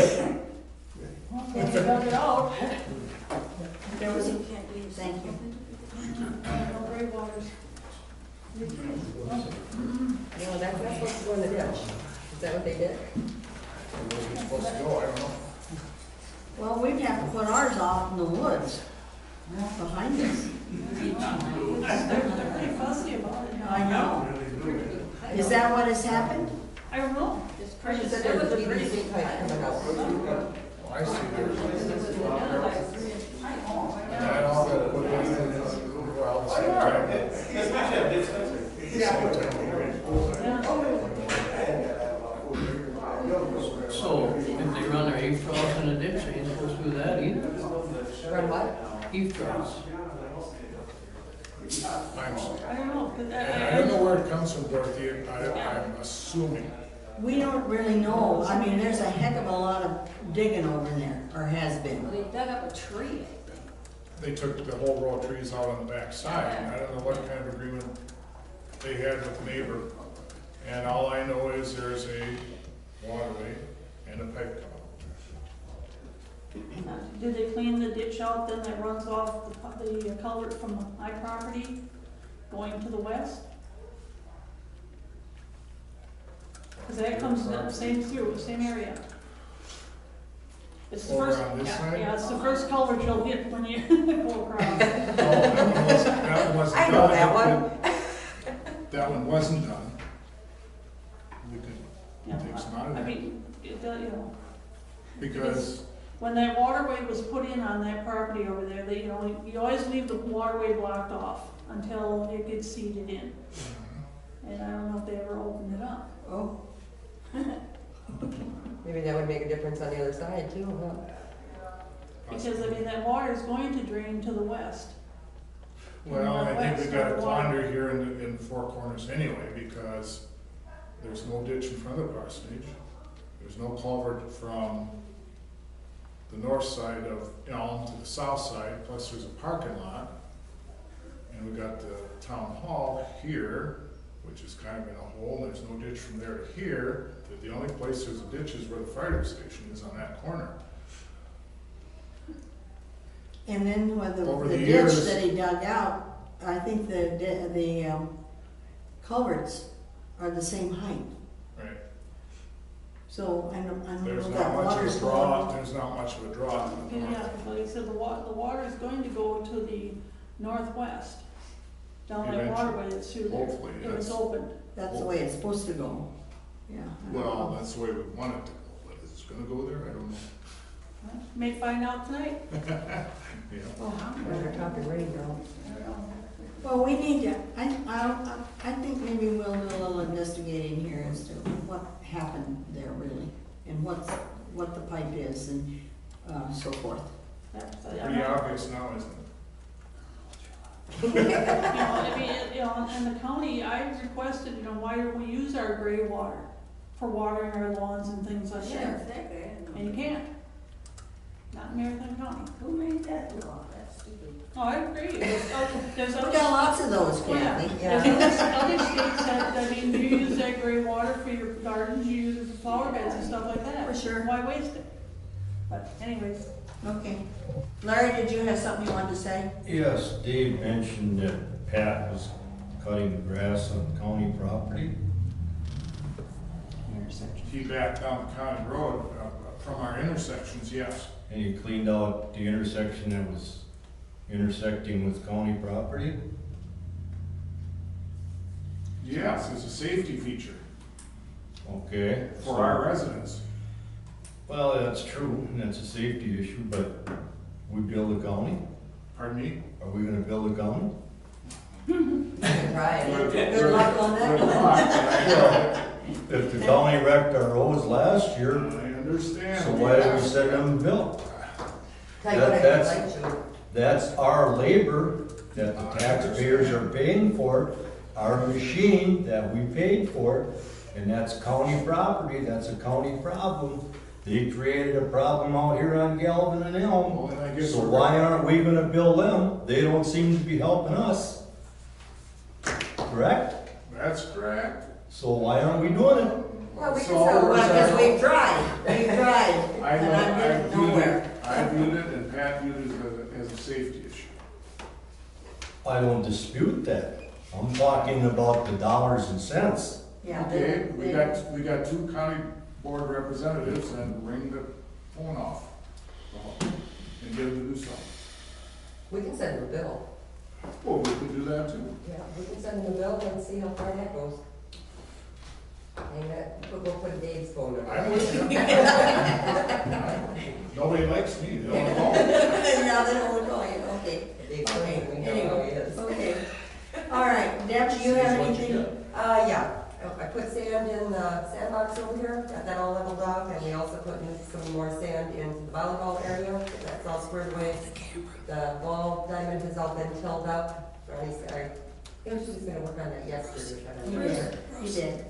If you dug it out. There was thank you. No gray waters. No, that's not supposed to go in the ditch. Is that what they did? Where are we supposed to go? I don't know. Well, we'd have to put ours off in the woods, behind us. They're pretty fussy about it now. I know. Is that what has happened? I don't know. It's pretty. She said there was a PVC pipe coming out. Well, I see there's. Yeah. all that put in, well, So, if they run their eave troughs in a ditch, they ain't supposed to do that either. Run what? Eave troughs. I don't know, 'cause I don't know where it comes from, Dorothy, I'm assuming. We don't really know. I mean, there's a heck of a lot of digging over there, or has been. Well, they dug up a tree, I think. They took the whole row of trees out on the back side. I don't know what kind of agreement they had with the neighbor. And all I know is there's a waterway and a pipe come Did they clean the ditch out then that runs off the culvert from my property going to the west? Because that comes in the same area. It's the Over first, on this yeah, side? yeah, it's the first culvert you'll hit when you go across. that one wasn't I know done. that one. That one wasn't done. We could Yeah, take some out of I that. mean, Because, when that waterway was put in on that property over there, they, you always leave the waterway blocked off until it gets seeded in. And I don't know if they ever opened it up. Oh, Maybe that would make a difference on the other side too, huh? Because, I mean, that water is going to drain to the west. well, I think we got a Northwest, quandary here in the Four Corners anyway, because there's no ditch in front of the parsonage. There's no culvert from the north side of Elm to the south side, plus there's a parking lot. And we got the town hall here, which is kind of in a hole, and there's no ditch from there to here. The only place there's a ditch is where the fire station is on that corner. and then with Over the the ditch years- that he dug out, I think the culverts are the same height. Right. So I don't There's know if not that much water's of a draw, going. there's not much of a draw to the north. Yeah, like I said, the water is going to go to the northwest, down that Eventually. waterway that's through there. Hopefully, If it's yes. opened. That's the way it's supposed to go. Yeah. I don't Well, know. that's the way we want it to go, but is it gonna go there? I don't know. May find out tonight. Yeah. When they're talking rain, girl. Well, we need to, I think maybe we'll do a little investigating here as to what happened there really, and what the pipe is and, so forth. Pretty obvious now, isn't it? I mean, in the county, I requested, why don't we use our gray water for watering our lawns and things like that? And you can't. Not in Marathon County. Who made that law? That's stupid. Oh, I agree. There's We other, got lots of those, yeah, Kathy. there's other states that, I mean, you use that gray water for your gardens, you use it for flower beds and stuff like that. For sure. Why waste it? But anyways, Okay. Larry, did you have something you wanted to say? Yes, Dave mentioned that Pat was cutting the grass on county property. He backed down the county road from our intersections, yes. And he cleaned out the intersection that was intersecting with county property. Yes, it's a safety feature Okay. for so- our residents. Well, that's true, and that's a safety issue, but we build a county? Pardon me? Are we gonna build a county? Right. Good luck on that Good one. Well, if the county wrecked our roads last I year, understand. so why did we send them a bill? Tell you what, I'd That's- like to. That's our labor that the taxpayers are paying for, our machine that we paid for, and that's county property, that's a county problem. They created a problem out here on Galvin and Elm, Well, then I guess so we're why gonna- aren't we gonna bill them? They don't seem to be helping us. Correct? That's correct. So why aren't we doing it? Well, we can So- sell Well, because we've tried, I and know, I'm I getting viewed nowhere. it, I viewed it, and Pat viewed it as a safety issue. I don't dispute that. I'm talking about the dollars and cents. Yeah, Okay, they- we got two county board representatives and ring the phone off. And get them to do something. We can send them a bill. Well, we could do that too. Yeah, we can send them a bill and see how far that goes. And we'll put Dave's phone number. I'm with you. Nobody likes me, they don't call. Yeah, they don't call you, okay. Dave's Okay, phone, we know how he is. Okay. All right, Deb, do you have What you anything? got? Yeah, I put sand in the sandbox over here, got that all leveled off, and we also put in some more sand into the volleyball area, that's all squared away. The ball diamond has all been tilled up, Ronnie said, I think she was gonna work on that yesterday, but I'm not sure. You did.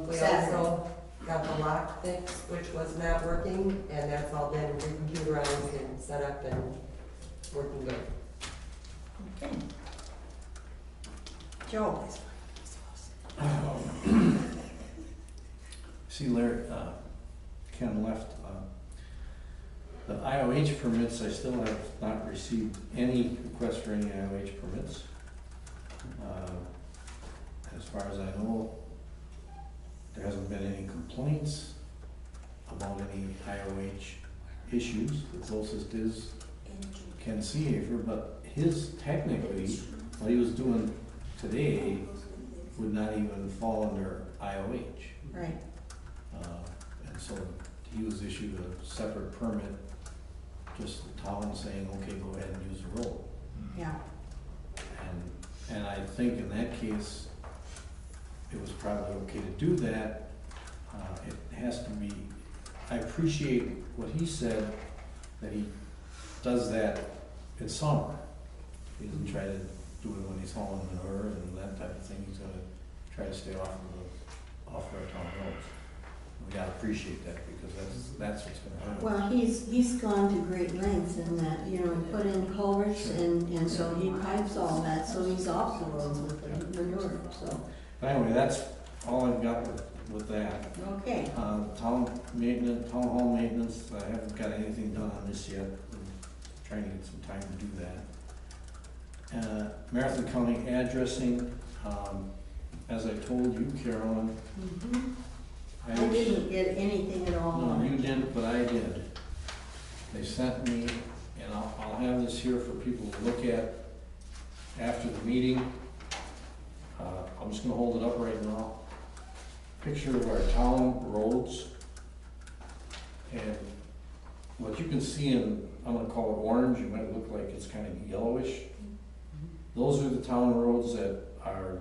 We Saturday. also got the lock fixed, which was not working, and that's all been re-computerized and set up and working good. Okay. Joe? See, Larry, Ken left, the IOH permits, I still have not received any requests for any IOH permits. As far as I know, there hasn't been any complaints about any IOH issues. The closest is Ken Seaver, but his technically, what he was doing today would not even fall under IOH. Right. And so he was issued a separate permit, just the town saying, okay, go ahead and use the road. Yeah. And I think in that case, it was probably okay to do that. It has to be, I appreciate what he said, that he does that in summer. He doesn't try to do it when he's hauling manure and that type of thing. He's gonna try to stay off our town roads. We gotta appreciate that, because that's what's gonna happen. Well, he's gone to great lengths in that, you know, put in culverts and so he pipes all that, so he's off the roads with the manure, so. But anyway, that's all I've got with that. Okay. Town hall maintenance, I haven't got anything done on this yet. I'm trying to get some time to do that. Marathon County addressing, as I told you, Carolyn. Mhm. I didn't get anything at all No, on you it. didn't, but I did. They sent me, and I'll have this here for people to look at after the meeting. I'm just gonna hold it up right now. Picture of our town roads. And what you can see in, I'm gonna call it orange, it might look like it's kind of yellowish. Those are the town roads that are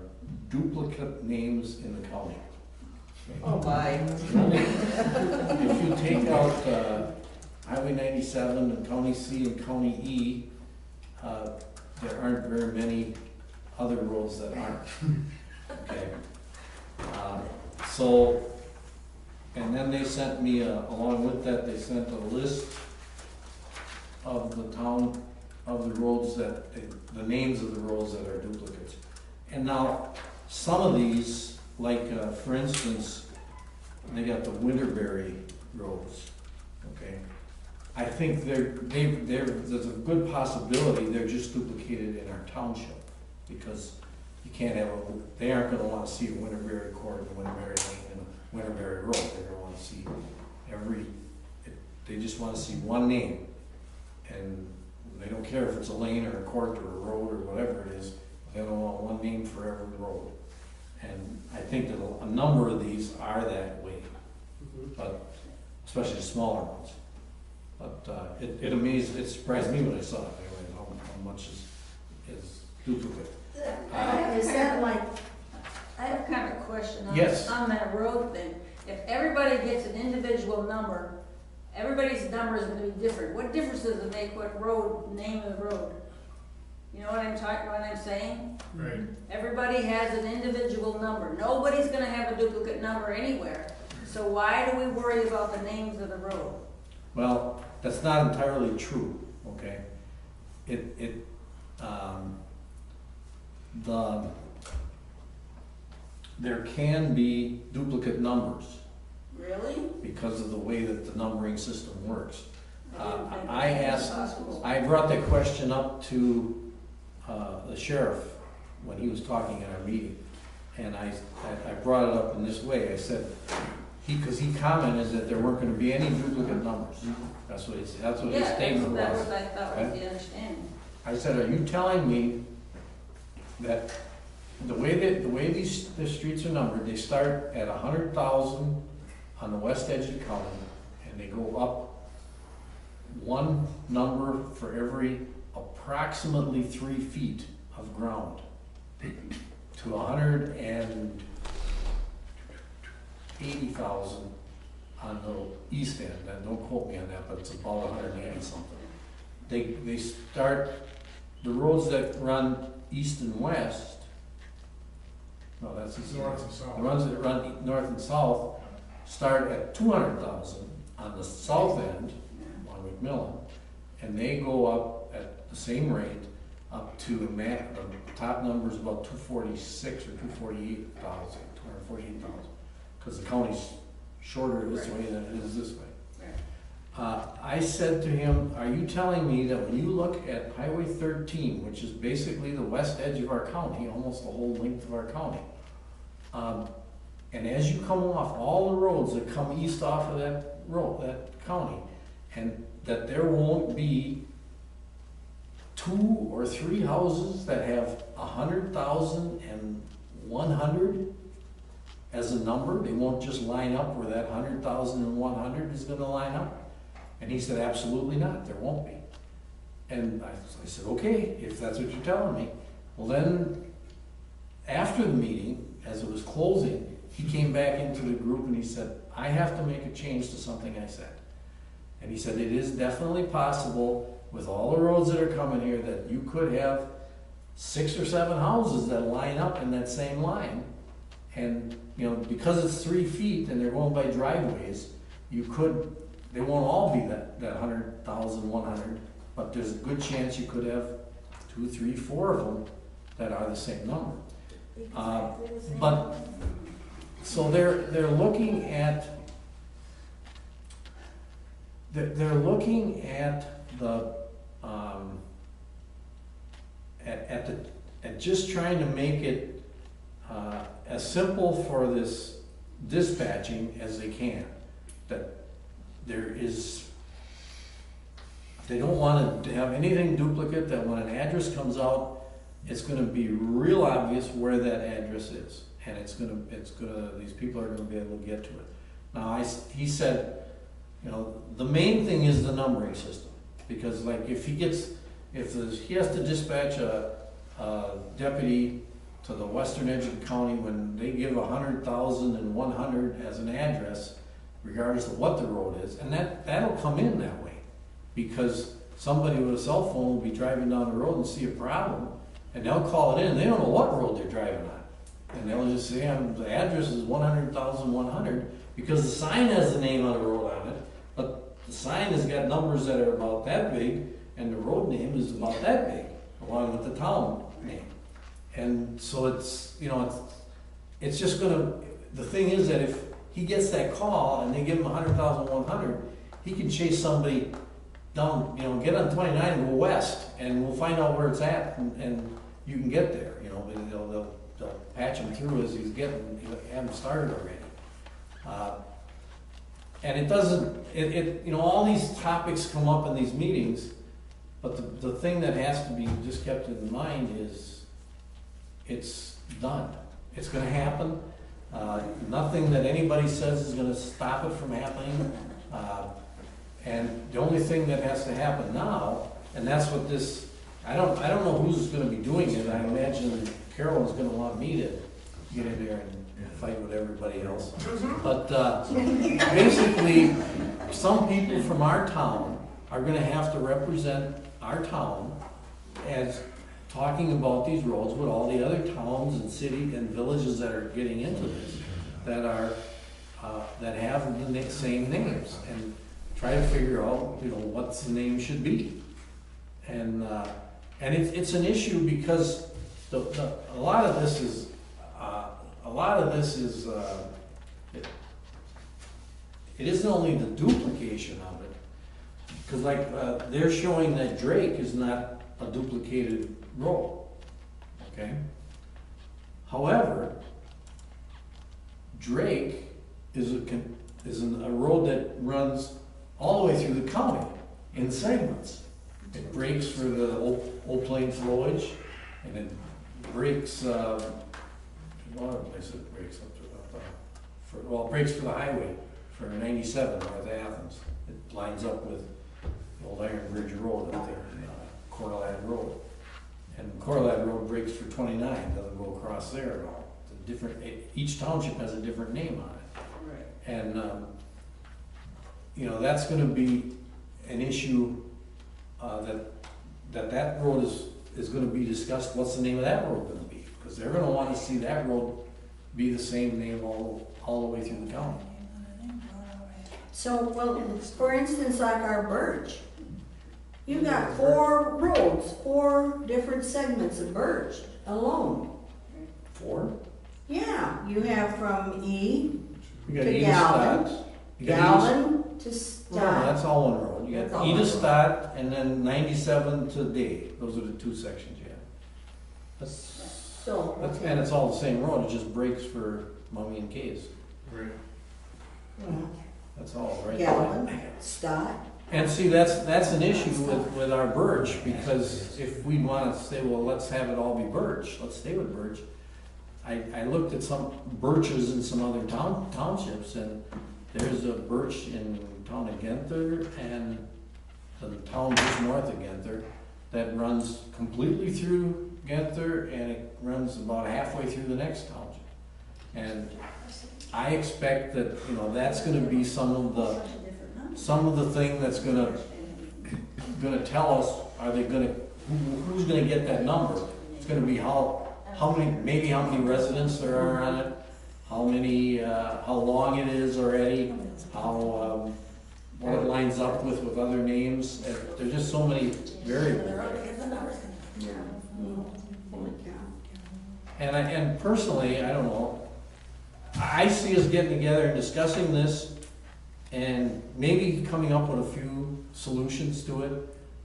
duplicate names in the county. Oh my. If you take out Highway 97 and County C and County E, there aren't very many other roads that aren't. Okay. So, and then they sent me, along with that, they sent a list of the town, of the roads that, the names of the roads that are duplicates. And now, some of these, like, for instance, they got the Winterberry roads, okay? I think there's a good possibility they're just duplicated in our township, because you can't have they aren't gonna wanna see a Winterberry Court, and a Winterberry Lane, and a Winterberry Road. They're gonna wanna see they just wanna see one name. And they don't care if it's a lane or a court or a road or whatever it is, they don't want one name for every road. And I think that a number of these are that way, but especially the smaller ones. But it surprised me when I saw it, anyway, how much is duplicate. Is that like, I have kind of a question Yes. on that road thing. If everybody gets an individual number, everybody's number is gonna be different. What difference does it make what road, name of the road? You know what I'm saying? Right. Everybody has an individual number. Nobody's gonna have a duplicate number anywhere. So why do we worry about the names of the road? Well, that's not entirely true, okay? There can be duplicate numbers Really? because of the way that the numbering system works. I didn't think that was possible. I brought that question up to the sheriff when he was talking at our meeting. And I brought it up in this way. I said, because he commented that there weren't gonna be any duplicate numbers. That's what his statement was. That was, I thought was the understanding. I said, are you telling me that the way the streets are numbered, they start at 100,000 on the west edge of the county, and they go up one number for every approximately 3 feet of ground to 180,000 on the east end. And don't quote me on that, but it's about 180 something. They start, the roads that run east and west, no, that's the North and south. the ones that run north and south start at 200,000 on the south end, on McMillan, and they go up at the same rate up to the top number is about 246 or 248,000, 248,000, because the county's shorter this way than it is this way. I said to him, are you telling me that when you look at Highway 13, which is basically the west edge of our county, almost the whole length of our county, and as you come off all the roads that come east off of that road, that county, and that there won't be 2 or 3 houses that have 100,000 and 100 as a number? They won't just line up where that 100,000 and 100 is gonna line up? And he said, absolutely not, there won't be. And I said, okay, if that's what you're telling me. Well then, after the meeting, as it was closing, he came back into the group and he said, I have to make a change to something I said. And he said, it is definitely possible with all the roads that are coming here that you could have 6 or 7 houses that line up in that same line. And, you know, because it's 3 feet and they're going by driveways, they won't all be that 100,000, 100, but there's a good chance you could have 2, 3, 4 of them that are the same number. But, so they're looking at, they're looking at just trying to make it as simple for this dispatching as they can. That they don't want to have anything duplicate, that when an address comes out, it's going to be real obvious where that address is. And these people are going to be able to get to it. Now, he said, you know, the main thing is the numbering system. Because like if he has to dispatch a deputy to the western edge of the county when they give 100,000 and 100 as an address, regardless of what the road is, and that'll come in that way. Because somebody with a cell phone will be driving down the road and see a problem, and they'll call it in, and they don't know what road they're driving on. And they'll just say, the address is 100,100, because the sign has the name of the road on it, but the sign has got numbers that are about that big, and the road name is about that big, along with the town name. And so it's, you know, it's just gonna, the thing is that if he gets that call and they give him 100,100, he can chase somebody down, you know, get on 29 and go west, and we'll find out where it's at, and you can get there, you know, they'll patch him through as he's getting, have him started already. And it doesn't, you know, all these topics come up in these meetings, but the thing that has to be just kept in mind is it's done. It's gonna happen. Nothing that anybody says is gonna stop it from happening. And the only thing that has to happen now, and that's what this, I don't know who's gonna be doing it. I imagine Carolyn's gonna want me to get in there and fight with everybody else. But basically, some people from our town are gonna have to represent our town as talking about these roads with all the other towns and cities and villages that are getting into this, that have the same names, and try to figure out, you know, what the name should be. And it's an issue because a lot of this is it isn't only the duplication of it, because like they're showing that Drake is not a duplicated road, okay? However, Drake is a road that runs all the way through the county in segments. It breaks for the Old Plain flowage, and it breaks one other place it breaks up to, well, it breaks for the highway, for 97 north of Athens. It lines up with the old Iron Bridge Road up there, Corlad Road. And Corlad Road breaks for 29, doesn't go across there at all. It's a different, each township has a different name on it. Right. And, you know, that's gonna be an issue, that road is gonna be discussed, what's the name of that road gonna be? Because they're gonna wanna see that road be the same name all the way through the county. So, well, for instance, like our Birch, you've got 4 roads, 4 different segments of Birch alone. 4? Yeah, you have from E You got to Edestat. Galvin, You got Edestat. Galvin to No, Stott. that's all one road. You That's got all one road. Edestat and then 97 to Day. Those are the 2 sections you have. So, okay. And it's all the same road, it just breaks for Mummy and Case. Right. Well, That's all, right? Galvin, Stott. And see, that's an issue with our Birch, because if we wanna say, well, let's have it all be Birch, let's stay with Birch. I looked at some Birches in some other townships, and there's a Birch in town of Genther, and the town just north of Genther, that runs completely through Genther, and it runs about halfway through the next township. And I expect that, you know, that's gonna be some of the thing that's gonna tell us, are they gonna, who's gonna get that number? It's gonna be how many residents there are on it, how long it is already, what it lines up with other names. There's just so many variables. Yeah. And personally, I don't know, I see us getting together and discussing this and maybe coming up with a few solutions to it,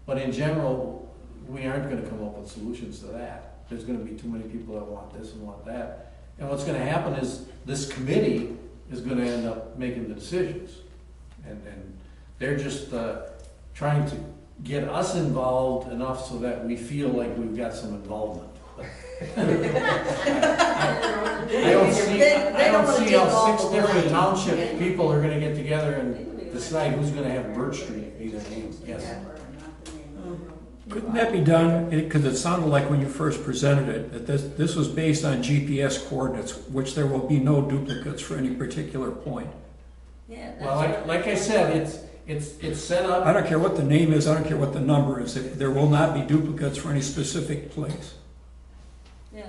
but in general, we aren't gonna come up with solutions to that. There's gonna be too many people that want this and want that. And what's gonna happen is this committee is gonna end up making the decisions. And they're just trying to get us involved enough so that we feel like we've got some involvement. I don't see how 6 different township people are gonna get together and decide who's gonna have Birch Street be their name. Yes. Couldn't that be done, because it sounded like when you first presented it, that this was based on GPS coordinates, which there will be no duplicates for any particular point. Yeah, that's Well, right. like I said, it's set up. I don't care what the name is, I don't care what the number is, there will not be duplicates for any specific place. Yeah,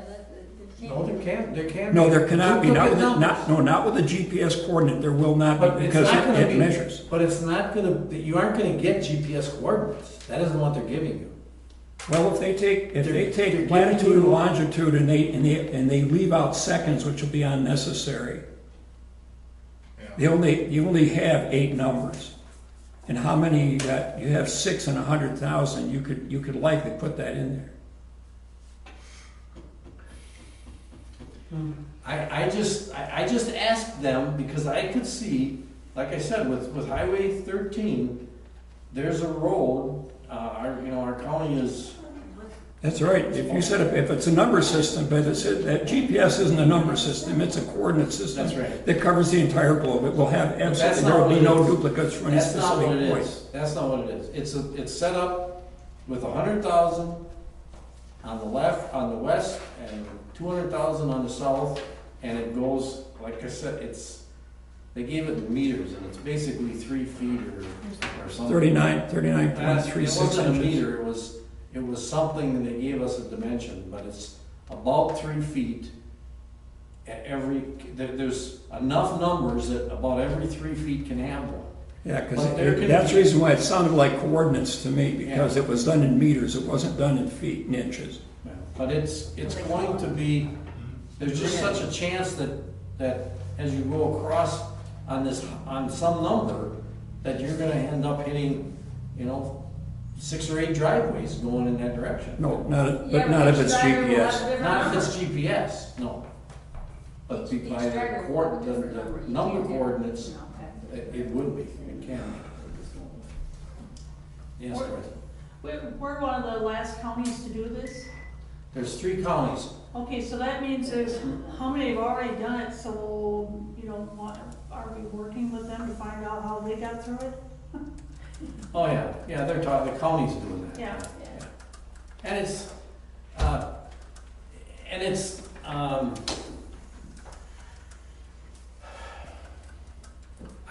No, there can't. No, be there cannot be, not with, duplicate numbers. not with the GPS coordinate, there will not But be, it's because not gonna it be- measures. But it's not gonna, you aren't gonna get GPS coordinates. That isn't what they're giving you. Well, if they take They're giving latitude you- and longitude and they leave out seconds, which will be unnecessary, you only have 8 numbers. And how many, you have 6 in 100,000, you could likely put that in there. I just asked them because I could see, like I said, with Highway 13, there's a road, our county is, That's right, if you set up, if it's a number system, but that GPS isn't a number system, it's a coordinate system. That's right. That covers the entire globe, it will have That's absolutely, not there will what be it no is. duplicates for any That's not what it specific point. is. That's not what it is. It's set up with 100,000 on the left, on the west, and 200,000 on the south, and it goes, like I said, they gave it in meters, and it's basically 3 feet or something. 39.36 It wasn't a inches. meter, it was something, and they gave us a dimension, but it's about 3 feet at there's enough numbers that about every 3 feet can have one. Yeah, because But there can that's the be- reason why it sounded like coordinates to me, because it was done in meters, it wasn't done in feet and inches. But it's going to be, there's just such a chance that as you go across on some number, that you're gonna end up hitting, 6 or 8 driveways going in that direction. No, not Yeah, not if each it's driver will have GPS. a different Not if number. it's GPS, no. But Each by driver will have a different number. the You number can't do- coordinates, No. it would be, it can. Yes, What- Dorothy. We're one of the last counties to do this. There's 3 counties. Okay, so that means there's, how many have already done it, so, you know, are we working with them to find out how they got through it? Oh, yeah, yeah, they're talking, the county's doing that. Yeah. And it's, I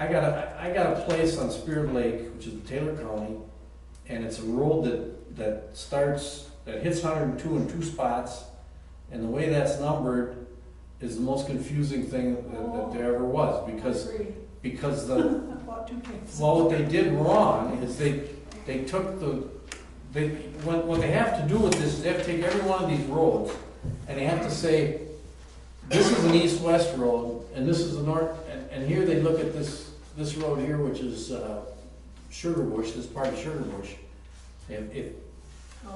got a place on Spirit Lake, which is in Taylor County, and it's a road that hits 102 in 2 spots, and the way that's numbered is the most confusing thing that there ever was, because the, well, what they did wrong is they took what they have to do with this is they have to take every one of these roads, and they have to say, this is an east-west road, and this is a north, and here they look at this road here, which is Sugar Bush, this part of Sugar Bush.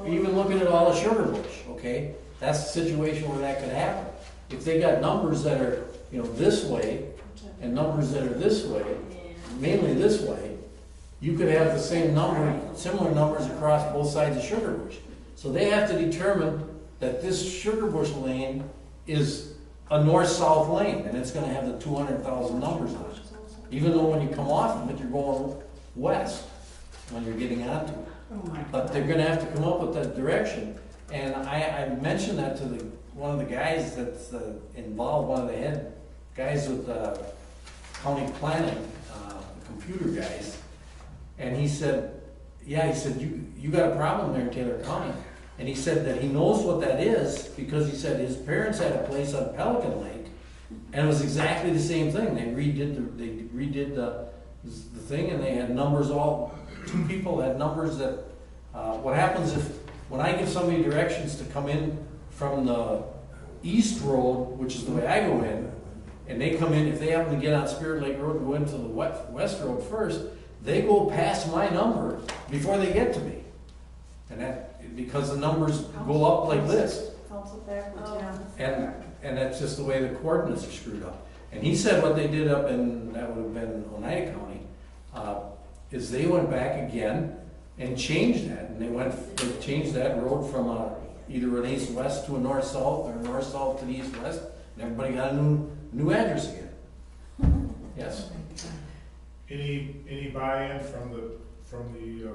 Even looking at all of Sugar Bush, okay, that's the situation where that could happen. If they got numbers that are, you know, this way, and numbers that are this way, mainly this way, you could have the same number, similar numbers across both sides of Sugar Bush. So they have to determine that this Sugar Bush lane is a north-south lane, and it's gonna have the 200,000 numbers on it. Even though when you come off of it, you're going west when you're getting onto it. But they're gonna have to come up with that direction. And I mentioned that to one of the guys that's involved, one of the head guys with county planning, the computer guys. And he said, yeah, he said, you got a problem there in Taylor County. And he said that he knows what that is because he said his parents had a place on Pelican Lake, and it was exactly the same thing. They redid the thing, and they had numbers. All 2 people had numbers that. What happens when I give somebody directions to come in from the east road, which is the way I go in, and they come in, if they happen to get on Spirit Lake Road and go into the west road first, they go past my number before they get to me. And that, because the numbers go up like this. And that's just the way the coordinates are screwed up. And he said what they did up in, that would have been Oneida County, is they went back again and changed that. And they changed that road from either an east-west to a north-south, or north-south to the east-west, and everybody got a new address again. Yes? Any buy-in from the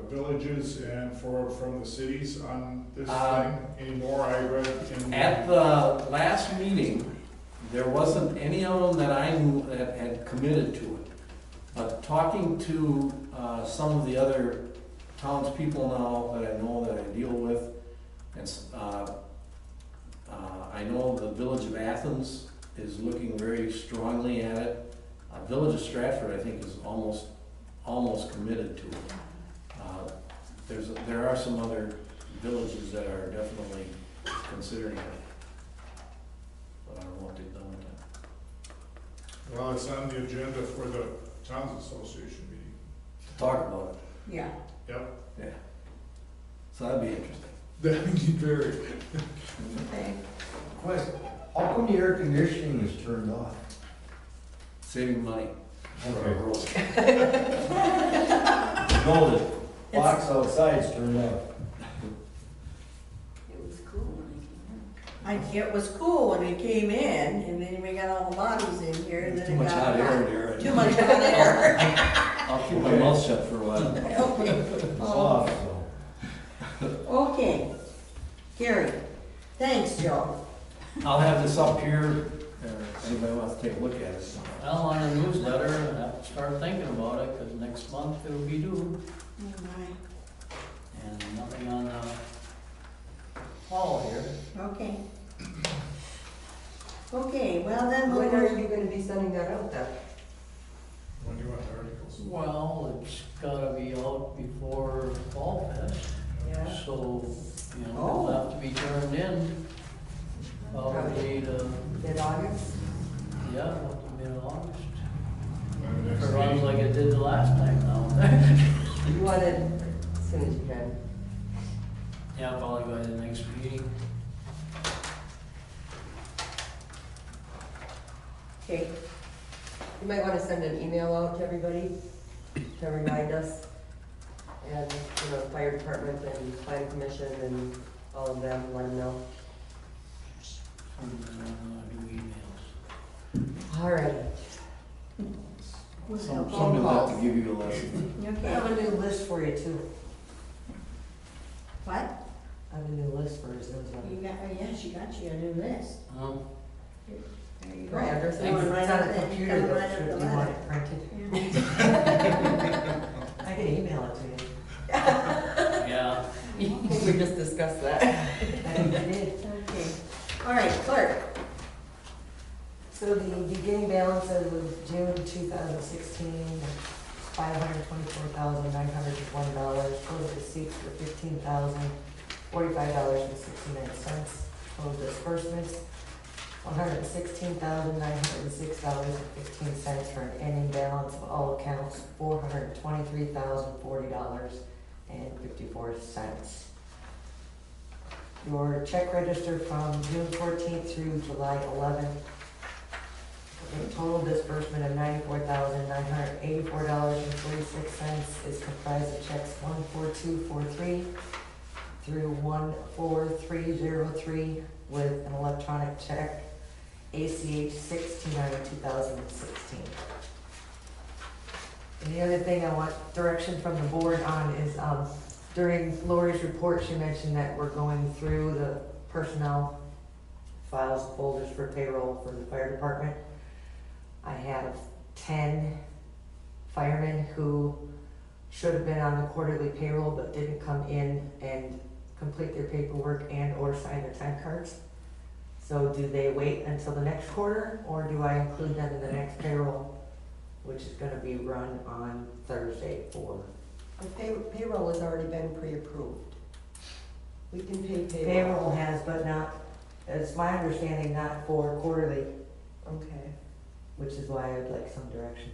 villages and from the cities on this thing anymore? I read at the last meeting, there wasn't any of them that I knew that had committed to it. But talking to some of the other townspeople now that I know that I deal with, and I know the Village of Athens is looking very strongly at it. Village of Stratford, I think, is almost committed to it. There are some other villages that are definitely considering it, but I don't know what they've done with that. Well, it's on the agenda for the Towns Association meeting. To talk about it. Yeah. Yep. Yeah. So that'd be interesting. That'd be very. Okay. Question, how come the air conditioning is turned off? Saving money. Okay. No, the box outside's turned off. It was cool when I came in. It was cool when we came in, and then we got all the bodies in here, and then Too it much got hot air in here. Too much hot air. I'll keep my mouth shut for a while. Okay. It's off, so. Okay. Gary, thanks, Joe. I'll have this up here, anybody wants to take a look at it. Well, on the newsletter, I have to start thinking about it, because next month it'll be due, and nothing on the wall here. Okay. Okay, well then When we'll. are you gonna be sending that out then? When do you want the articles? Well, it's gotta be out before Fall Fest, Yeah. so, you know, it'll have to be turned in probably to, Mid-August? yeah, up to mid-August. By the If next it runs meeting? like it did the last time now. You want it as soon as you can. Yeah, probably by the next meeting. Okay, You might wanna send an email out to everybody to remind us. And, you know, fire department and planning commission and all of them, let them know. do emails. All right. Somebody will have to give you a lesson. You I okay? have a new list for you too. What? I have a new list for his newsletter. You got, oh yeah, she got you a new list. There you go. Right, there's Going it's right on up a the- computer coming though, right up should the you want ladder. it printed? I can email it to you. Yeah. We just discussed that. I think we did. Okay. All right, clerk. So the beginning balance as of June 2016, $524,901. Total receipts for $15,045.69. Total disbursements, $116,906.15 for an ending balance of all accounts, $423,040.54. Your check register from June 14th through July 11th. A total disbursement of $94,984.46 is comprised of checks 14243 through 14303 with an electronic check ACH 629-2016. And the other thing I want direction from the board on is during Lori's report, she mentioned that we're going through the personnel files, folders for payroll for the fire department. I have 10 firemen who should have been on the quarterly payroll but didn't come in and complete their paperwork and or sign their time cards. So do they wait until the next quarter, or do I include them in the next payroll, which is gonna be run on Thursday for? Payroll has already been pre-approved. We can pay payroll. Payroll has, but not, it's my understanding, not for quarterly, Okay. which is why I would like some direction.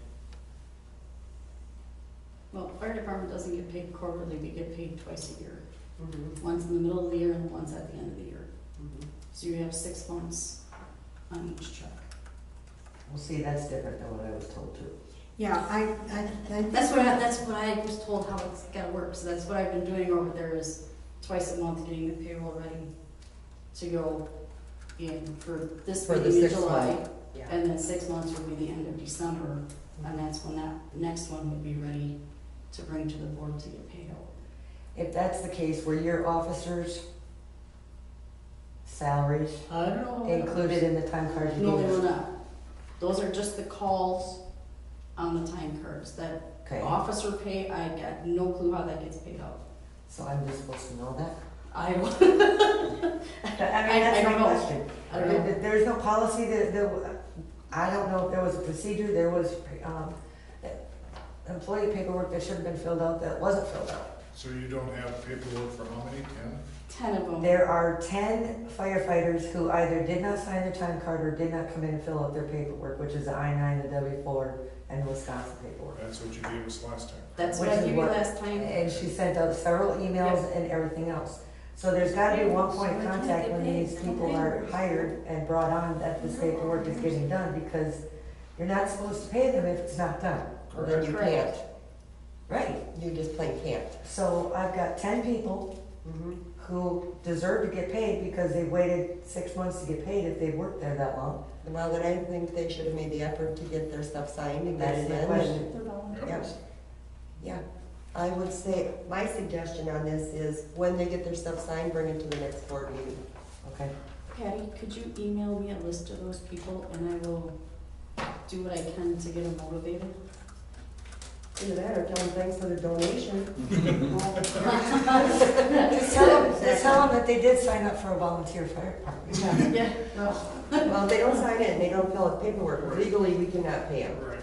Well, fire department doesn't get paid quarterly, we get paid twice a year. Mhm. Once in the middle of the year and once at the end of the year. Mhm. So you have 6 months on each check. Well, see, that's different than what I was told too. Yeah, That's what I was told how it's gotta work, so that's what I've been doing over there is twice a month getting the payroll ready to go in for this For the meeting in 6th July. month, yeah. And then 6 months would be the end of December, and that's when that next one would be ready to bring to the board to get paid out. If that's the case, were your officers' salaries I don't know. included in the time cards you No, they gave were us? not. Those are just the calls on the time cards. That Okay, officer pay, I got no clue how that gets paid out. so I'm just supposed to know that? I, I mean, I that's don't my know. question. I don't know. There's no policy I don't know if there was a procedure, there was, employee paperwork that should have been filled out that wasn't filled out. So you don't have paperwork for how many, 10? 10 of them. There are 10 firefighters who either did not sign their time card or did not come in and fill out their paperwork, which is the I-9, the W-4, and the Wisconsin paperwork. That's what you gave us last time. That's what Which I is gave you what- last time. And she sent out several emails and everything else. So there's gotta be one point of contact when these people are hired and brought on that this paperwork is getting done, because you're not supposed to pay them if it's not done. Well, then you Correct. can't. Right. You just plain can't. So I've got 10 people Mhm. who deserve to get paid because they waited 6 months to get paid if they've worked there that long. Well, then I think they should have made the effort to get their stuff signed and get That's it the in. question. and- They're volunteers. Yeah, I would say, my suggestion on this is when they get their stuff signed, bring it to the next board meeting. Okay. Patty, could you email me a list of those people and I will do what I can to get them motivated? Either that or tell them thanks for the donation. Just tell them that they did sign up for a volunteer fire department. Yeah, well, Well, if they don't sign it and they don't fill out paperwork, legally, we cannot pay them. Right.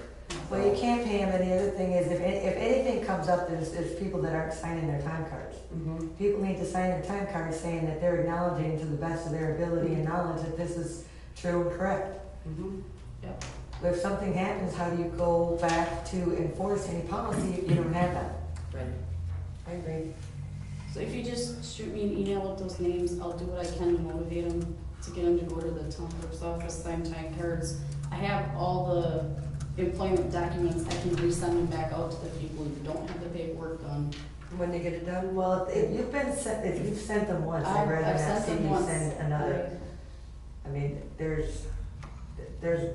Well, you can't pay them, and the other thing is, if anything comes up, there's people that aren't signing their time cards. Mhm. People need to sign their time cards saying that they're acknowledging to the best of their ability and knowledge that this is true and correct. Mhm. If something happens, how do you go back to enforce any policy if you don't have that? Right. I agree. so if you just shoot me an email with those names, I'll do what I can to motivate them, to get them to go to the town clerk's office, sign time cards. I have all the employment documents, I can resend them back out to the people who don't have the paperwork done. When they get it done, Well, if you've sent them once, I'd rather I've not sent see them you once. send another. I mean, there's,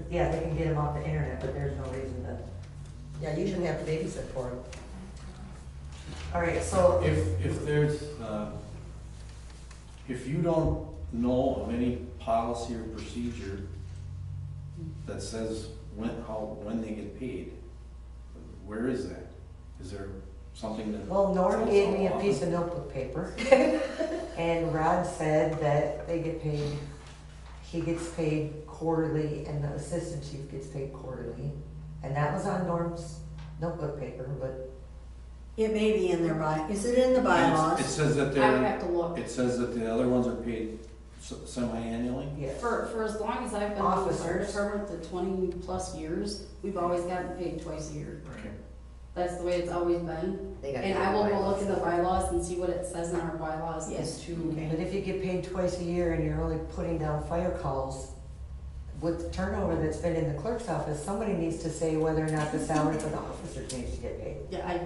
yeah, they can get them off the internet, but there's no reason to. Yeah, you shouldn't have to babysit for them. All right, so, If there's, if you don't know of any policy or procedure that says when they get paid, where is that? Is there something that? well, Norm gave me a piece of notebook paper, and Rod said that they get paid, he gets paid quarterly, and the assistant chief gets paid quarterly. And that was on Norm's notebook paper, but It may be in their is it in the bylaws? It says that I would they're, have to look. it says that the other ones are paid semi-annually? yes. For as long as I've been on the fire Officers. department, the 20-plus years, we've always gotten paid twice a year. Okay. That's the way it's always been. They got And I will go bylaws. look in the bylaws and see what it says in our bylaws Yes. as to, But if you get paid twice a year and you're only putting down fire calls, with the turnover that's been in the clerk's office, somebody needs to say whether or not the salary for the officers needs to get paid. yeah,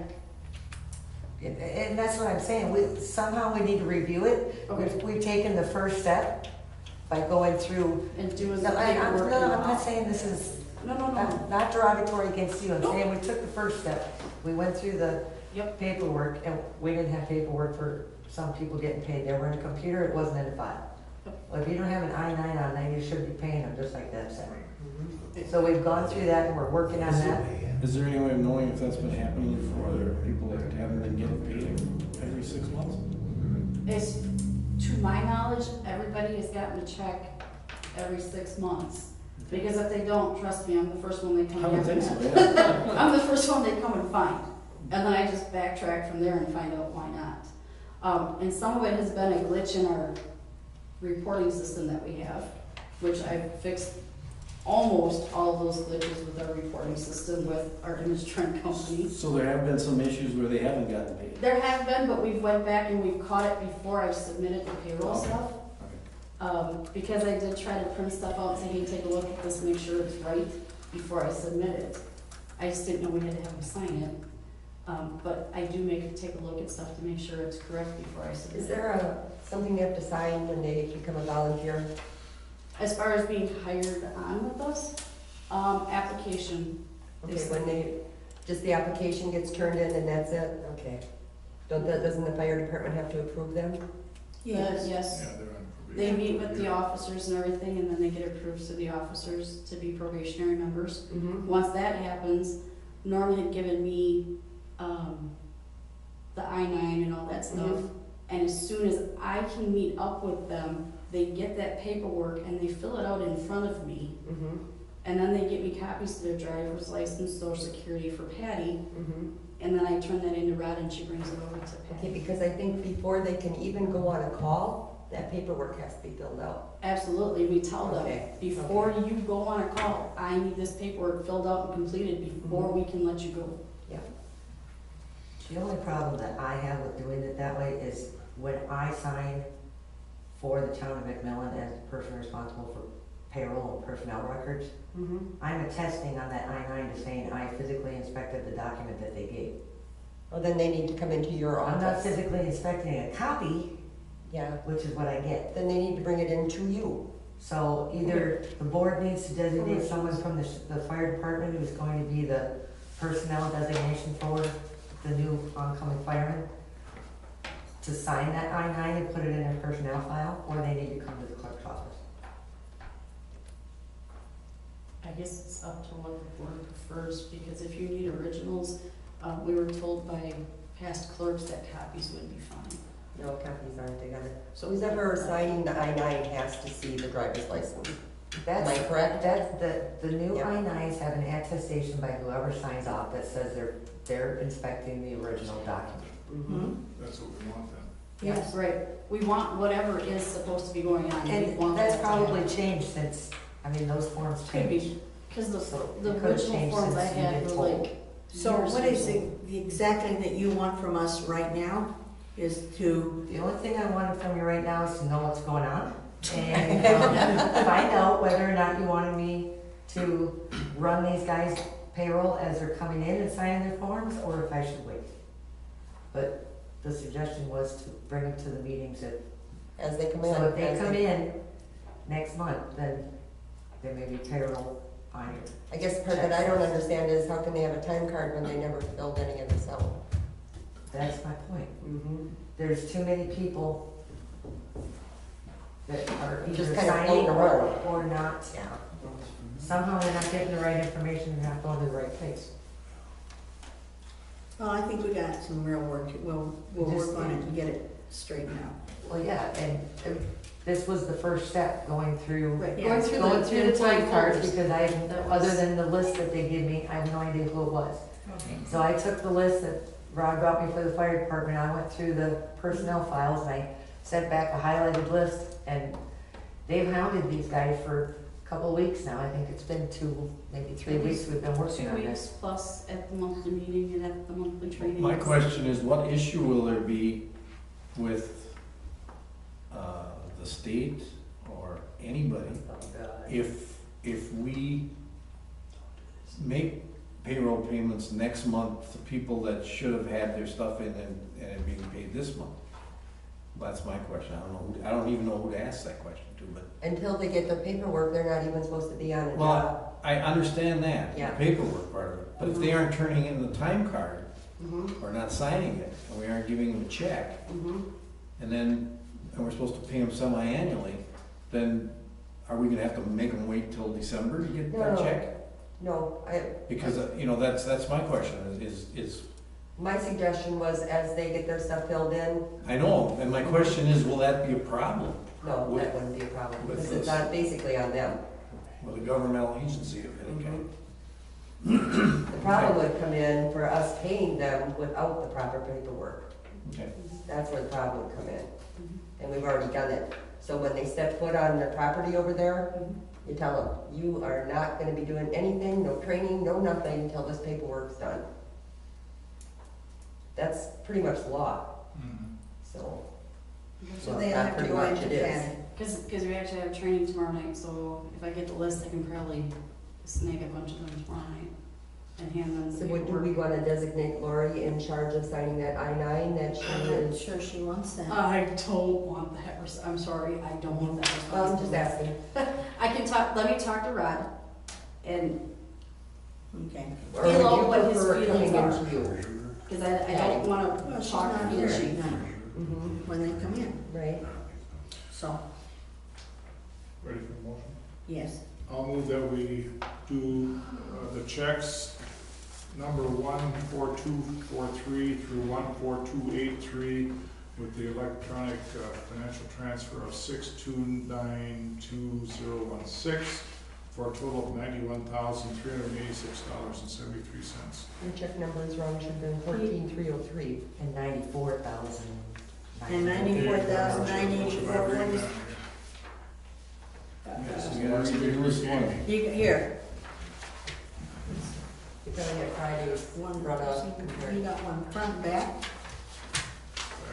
And that's what I'm saying, somehow we need to review it. Okay. We've taken the first step by going through. and doing the No, paperwork. I'm and not all. saying this is No, no, no. not derogatory against you, I'm saying we took the first step. We went through the Yep. paperwork, and we didn't have paperwork for some people getting paid. They were in a computer, it wasn't in a file. Well, if you don't have an I-9 on there, you should be paying them just like that salary. So we've gone through that and we're working on that. Is there any way of knowing if that's been happening for other people that haven't been getting paid every 6 months? It's, to my knowledge, everybody has gotten a check every 6 months. Because if they don't, trust me, I'm the first one they come I would after think so, that. yeah. I'm the first one they come and find. And then I just backtrack from there and find out why not. And some of it has been a glitch in our reporting system that we have, which I've fixed almost all of those glitches with our reporting system with our image trend company. So there have been some issues where they haven't gotten paid? There have been, but we've went back and we've caught it before I submitted the payroll Okay. stuff. Because I did try to print stuff out and say, hey, take a look at this, make sure it's right before I submit it. I just didn't know we had to have them sign it. But I do take a look at stuff to make sure it's correct before I submit it. Is there something they have to sign when they become a volunteer? As far as being hired on with us, application. Okay, when just the application gets turned in and that's it? Okay. Doesn't the fire department have to approve them? Yes. Yeah, they're on They probation. meet with the officers and everything, and then they get approved to the officers to be probationary members. Mm-hmm. Once that happens, Norm had given me the I-9 and all that stuff. And as soon as I can meet up with them, they get that paperwork and they fill it out in front of me. Mm-hmm. And then they get me copies of their driver's license, social security for Patty. Mm-hmm. And then I turn that into Rod and she brings it over to Okay, Patty. because I think before they can even go on a call, that paperwork has to be filled out. Absolutely, we tell them, Okay, before you go on a call, I need this paperwork filled out and completed before we can let you go. The only problem that I have with doing it that way is when I sign for the town of McMillan as the person responsible for payroll and personnel records, Mm-hmm. I'm attesting on that I-9 to saying I physically inspected the document that they gave. Well, then they need to come into your I'm not office. physically inspecting a copy, Yeah, which is what I get. then they need to bring it in to you. So either the board needs to designate someone from the fire department who's going to be the personnel designation for the new oncoming fireman to sign that I-9 and put it in a personnel file, or they need to come to the clerk's office. I guess it's up to what the board prefers, because if you need originals, we were told by past clerks that copies would be fine. No, copies aren't together. So who's ever signing the I-9 has to see the driver's license. Am I correct? That's the new Yeah. I-9s have an attestation by whoever signs off that says they're inspecting the original document. Mm-hmm. That's what we want then. Yes, right. We want whatever is supposed to be going on. We And want that's that to happen. probably changed since, I mean, those forms Could changed. be, because So the it could've original changed forms I since you've had been were told. like. So years what is ago. the exact thing that you want from us right now is to, The only thing I wanted from you right now is to know what's going on and find out whether or not you wanted me to run these guys' payroll as they're coming in and signing their forms, or if I should wait. But the suggestion was to bring them to the meetings As they come in. so if they as come in next month, then there may be payroll on your. I guess the part that I don't understand is how can they have a time card when they never filled any of this out? That's my point. Mm-hmm. There's too many people that are either Just kind of signing floating around. or not. Yeah. Somehow they're not getting the right information and not going to the right place. Well, I think we got some real work, we'll work on it and get it straightened out. Well, yeah, and this was the first step, going through, Right, yeah. Going through going the, through through the the time time cards, cards. because I, That other was- than the list that they give me, I have no idea who it was. Okay. So I took the list that Rod brought me for the fire department, I went through the personnel files, and I sent back a highlighted list, and they've hounded these guys for a couple of weeks now. I think it's been 2, maybe 3 weeks we've been working 2 on weeks this. plus at the monthly meeting and at the monthly training. My question is, what issue will there be with the state or anybody if we make payroll payments next month to people that should have had their stuff in and it being paid this month? That's my question. I don't even know who to ask that question to, but. Until they get their paperwork, they're not even supposed to be on a job. Well, I understand that, the Yeah. paperwork part of it, but if they aren't turning in the time card Mm-hmm, or not signing it, and we aren't giving them a check, mm-hmm. and we're supposed to pay them semi-annually, then are we gonna have to make them wait till December to get that No. check? No, Because, that's my question, is, my suggestion was as they get their stuff filled in, I know, and my question is, will that be a problem no, With- that wouldn't be a problem, with because it's this. basically on them. with a governmental agency of any kind? The problem would come in for us paying them without the proper paperwork. Okay. That's where the problem would come in. And we've already done it. So when they step foot on the property over there, you tell them, you are not gonna be doing anything, no training, no nothing until this paperwork's done. That's pretty much law, so. So they that's have to pretty go much into it is. that. Because we actually have training tomorrow night, so if I get the list, I can probably snag a bunch of them tomorrow night and hand them So the would, do we paperwork. wanna designate Lori in charge of signing that I-9 that she I'm not is? sure she wants that. I don't want that, I'm sorry, I don't want that Well, I'm just responsibility. asking. I can talk, let me talk to Rod, and, Okay. Or would Feel out you what his prefer it feelings coming are. into you? because I don't wanna Well, she's talk not to here her. Mhm, when they come in, right. so, Ready for the motion? yes. I'll move that we do the checks number 14243 through 14283 with the electronic financial transfer of 6292016 for a total of $91,386.73. Your check number is wrong, should have been 14303. And 94,000. And 94,984. Yes, you gotta read the newest one. Here, You're gonna get Friday's one, run up. you got one front, back,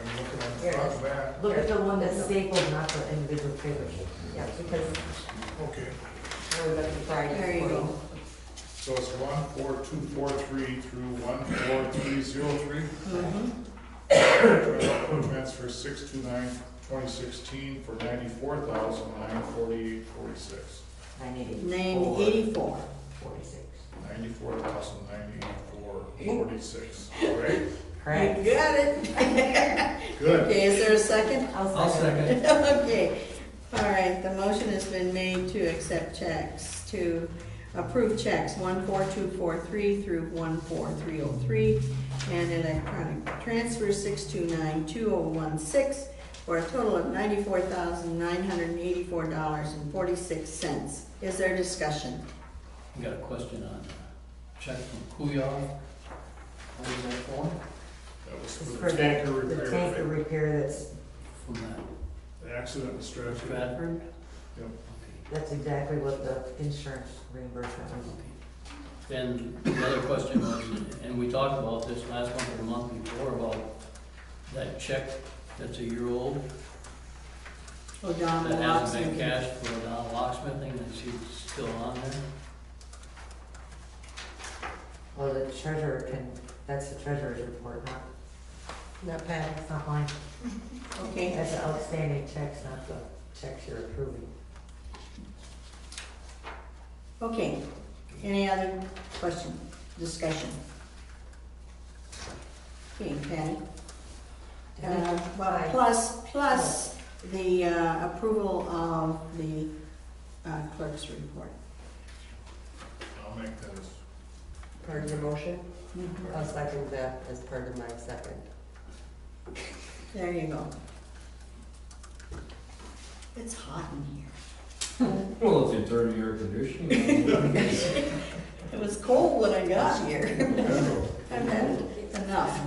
I'm looking at Here the it front is. back. Look at the one that's stapled, not the individual papers. Yeah, because Okay, we're gonna be Friday's. there you go. so it's 14243 through 14303. Transfer 6292016 for $94,948.46. 84. 46. $94,984.46. All right? Correct. You got it. Good. Okay, is there a second? I'll second. Okay, all right, the motion has been made to accept checks, to approve checks 14243 through 14303, and electronic transfer 6292016 for a total of $94,984.46. Is there discussion? I got a question on check from Kuyov. What is that for? That was It's for for the tanker the repair. tanker repair that's, From that The accident was Stratford. Stratford? Yep. Okay. that's exactly what the insurance reimbursement was. Then the other question was, and we talked about this last month or the month before, about that check that's a year old, Oh, Don that hasn't been Locksmith. cashed for Don locksmithing, and she's still on there. Well, the treasurer can, that's the treasurer's report, Not bad. not mine. Okay, That's the outstanding checks, not the checks you're approving. Okay, any other question, discussion? Okay, Patty? Well, plus the approval of the clerk's report. I'll make that as Part of your motion? Mhm. I'll second that as part of my second. There you go. It's hot in here. Well, if you turn the air conditioning It was cold when I got here. I've had enough.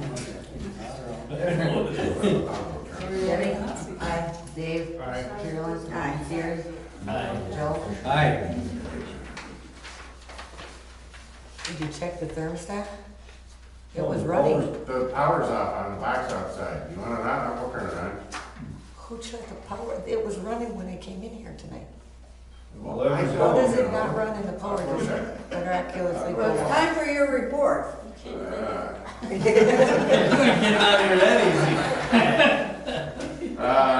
Debbie? Aye. Dave? Aye. Carolyn? Aye. Gary? Aye. Joe? Aye. Did you check the thermostat? It was running. The power's off on the box outside. You want it on? I'll turn it on. Who checked the power? It was running when I came in here tonight. Well, that was How does it not run in the power district? Miraculously. Well, it's time for your report. Get out of here that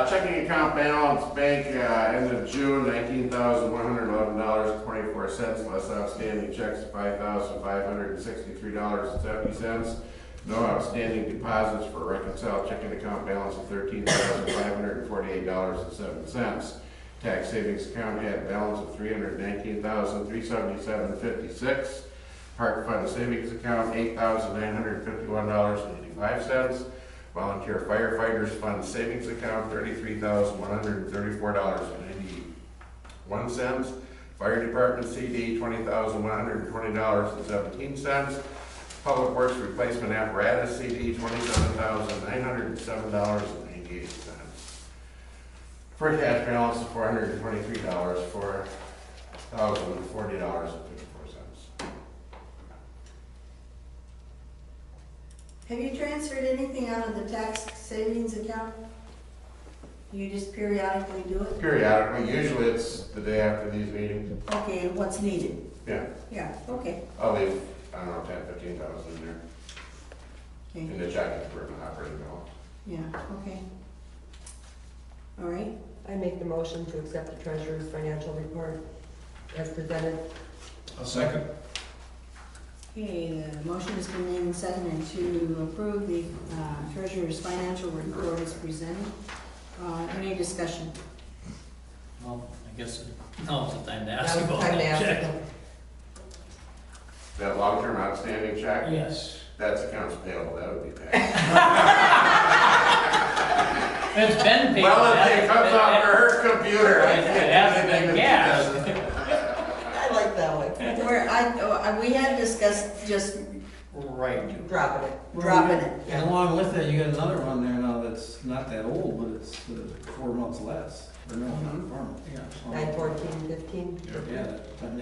Checking account balance, bank, end of June, $19,111.24, less outstanding checks of $5,563.70. No outstanding deposits for reconciled checking account balance of $13,548.07. Tax savings account had a balance of $319,377.56. Park fund savings account, $8,951.85. Volunteer firefighters fund savings account, $33,134.91. Fire department CD, $20,120.17. Public works replacement apparatus CD, $27,907.98. For a cash balance of $423 for $1,040.54. Have you transferred anything out of the tax savings account? You just periodically do it? Periodically, usually it's the day after these meetings. Okay, and what's needed? Yeah, Yeah, okay. I'll leave, I don't know, 10, 15,000 in there. Okay, In the checking for an operating balance. yeah, okay. All right, I make the motion to accept the treasurer's financial report as presented. A second. okay, the motion has been made and seconded to approve the treasurer's financial report as presented. Any discussion? Well, I guess now's the time to ask That was about the time to that ask check. them. That long-term outstanding check? Yes. That's accounts payable, that would be paid. It's been paid. Well, if it comes off her computer, I It can't hasn't do anything been that cashed. she doesn't. I like that one. We had discussed just Right. Dropping it. dropping it. And along with that, you got another one there now that's not that old, but it's 4 months less. Or no, not 4 months. Yeah. 9/14/15. Yeah, that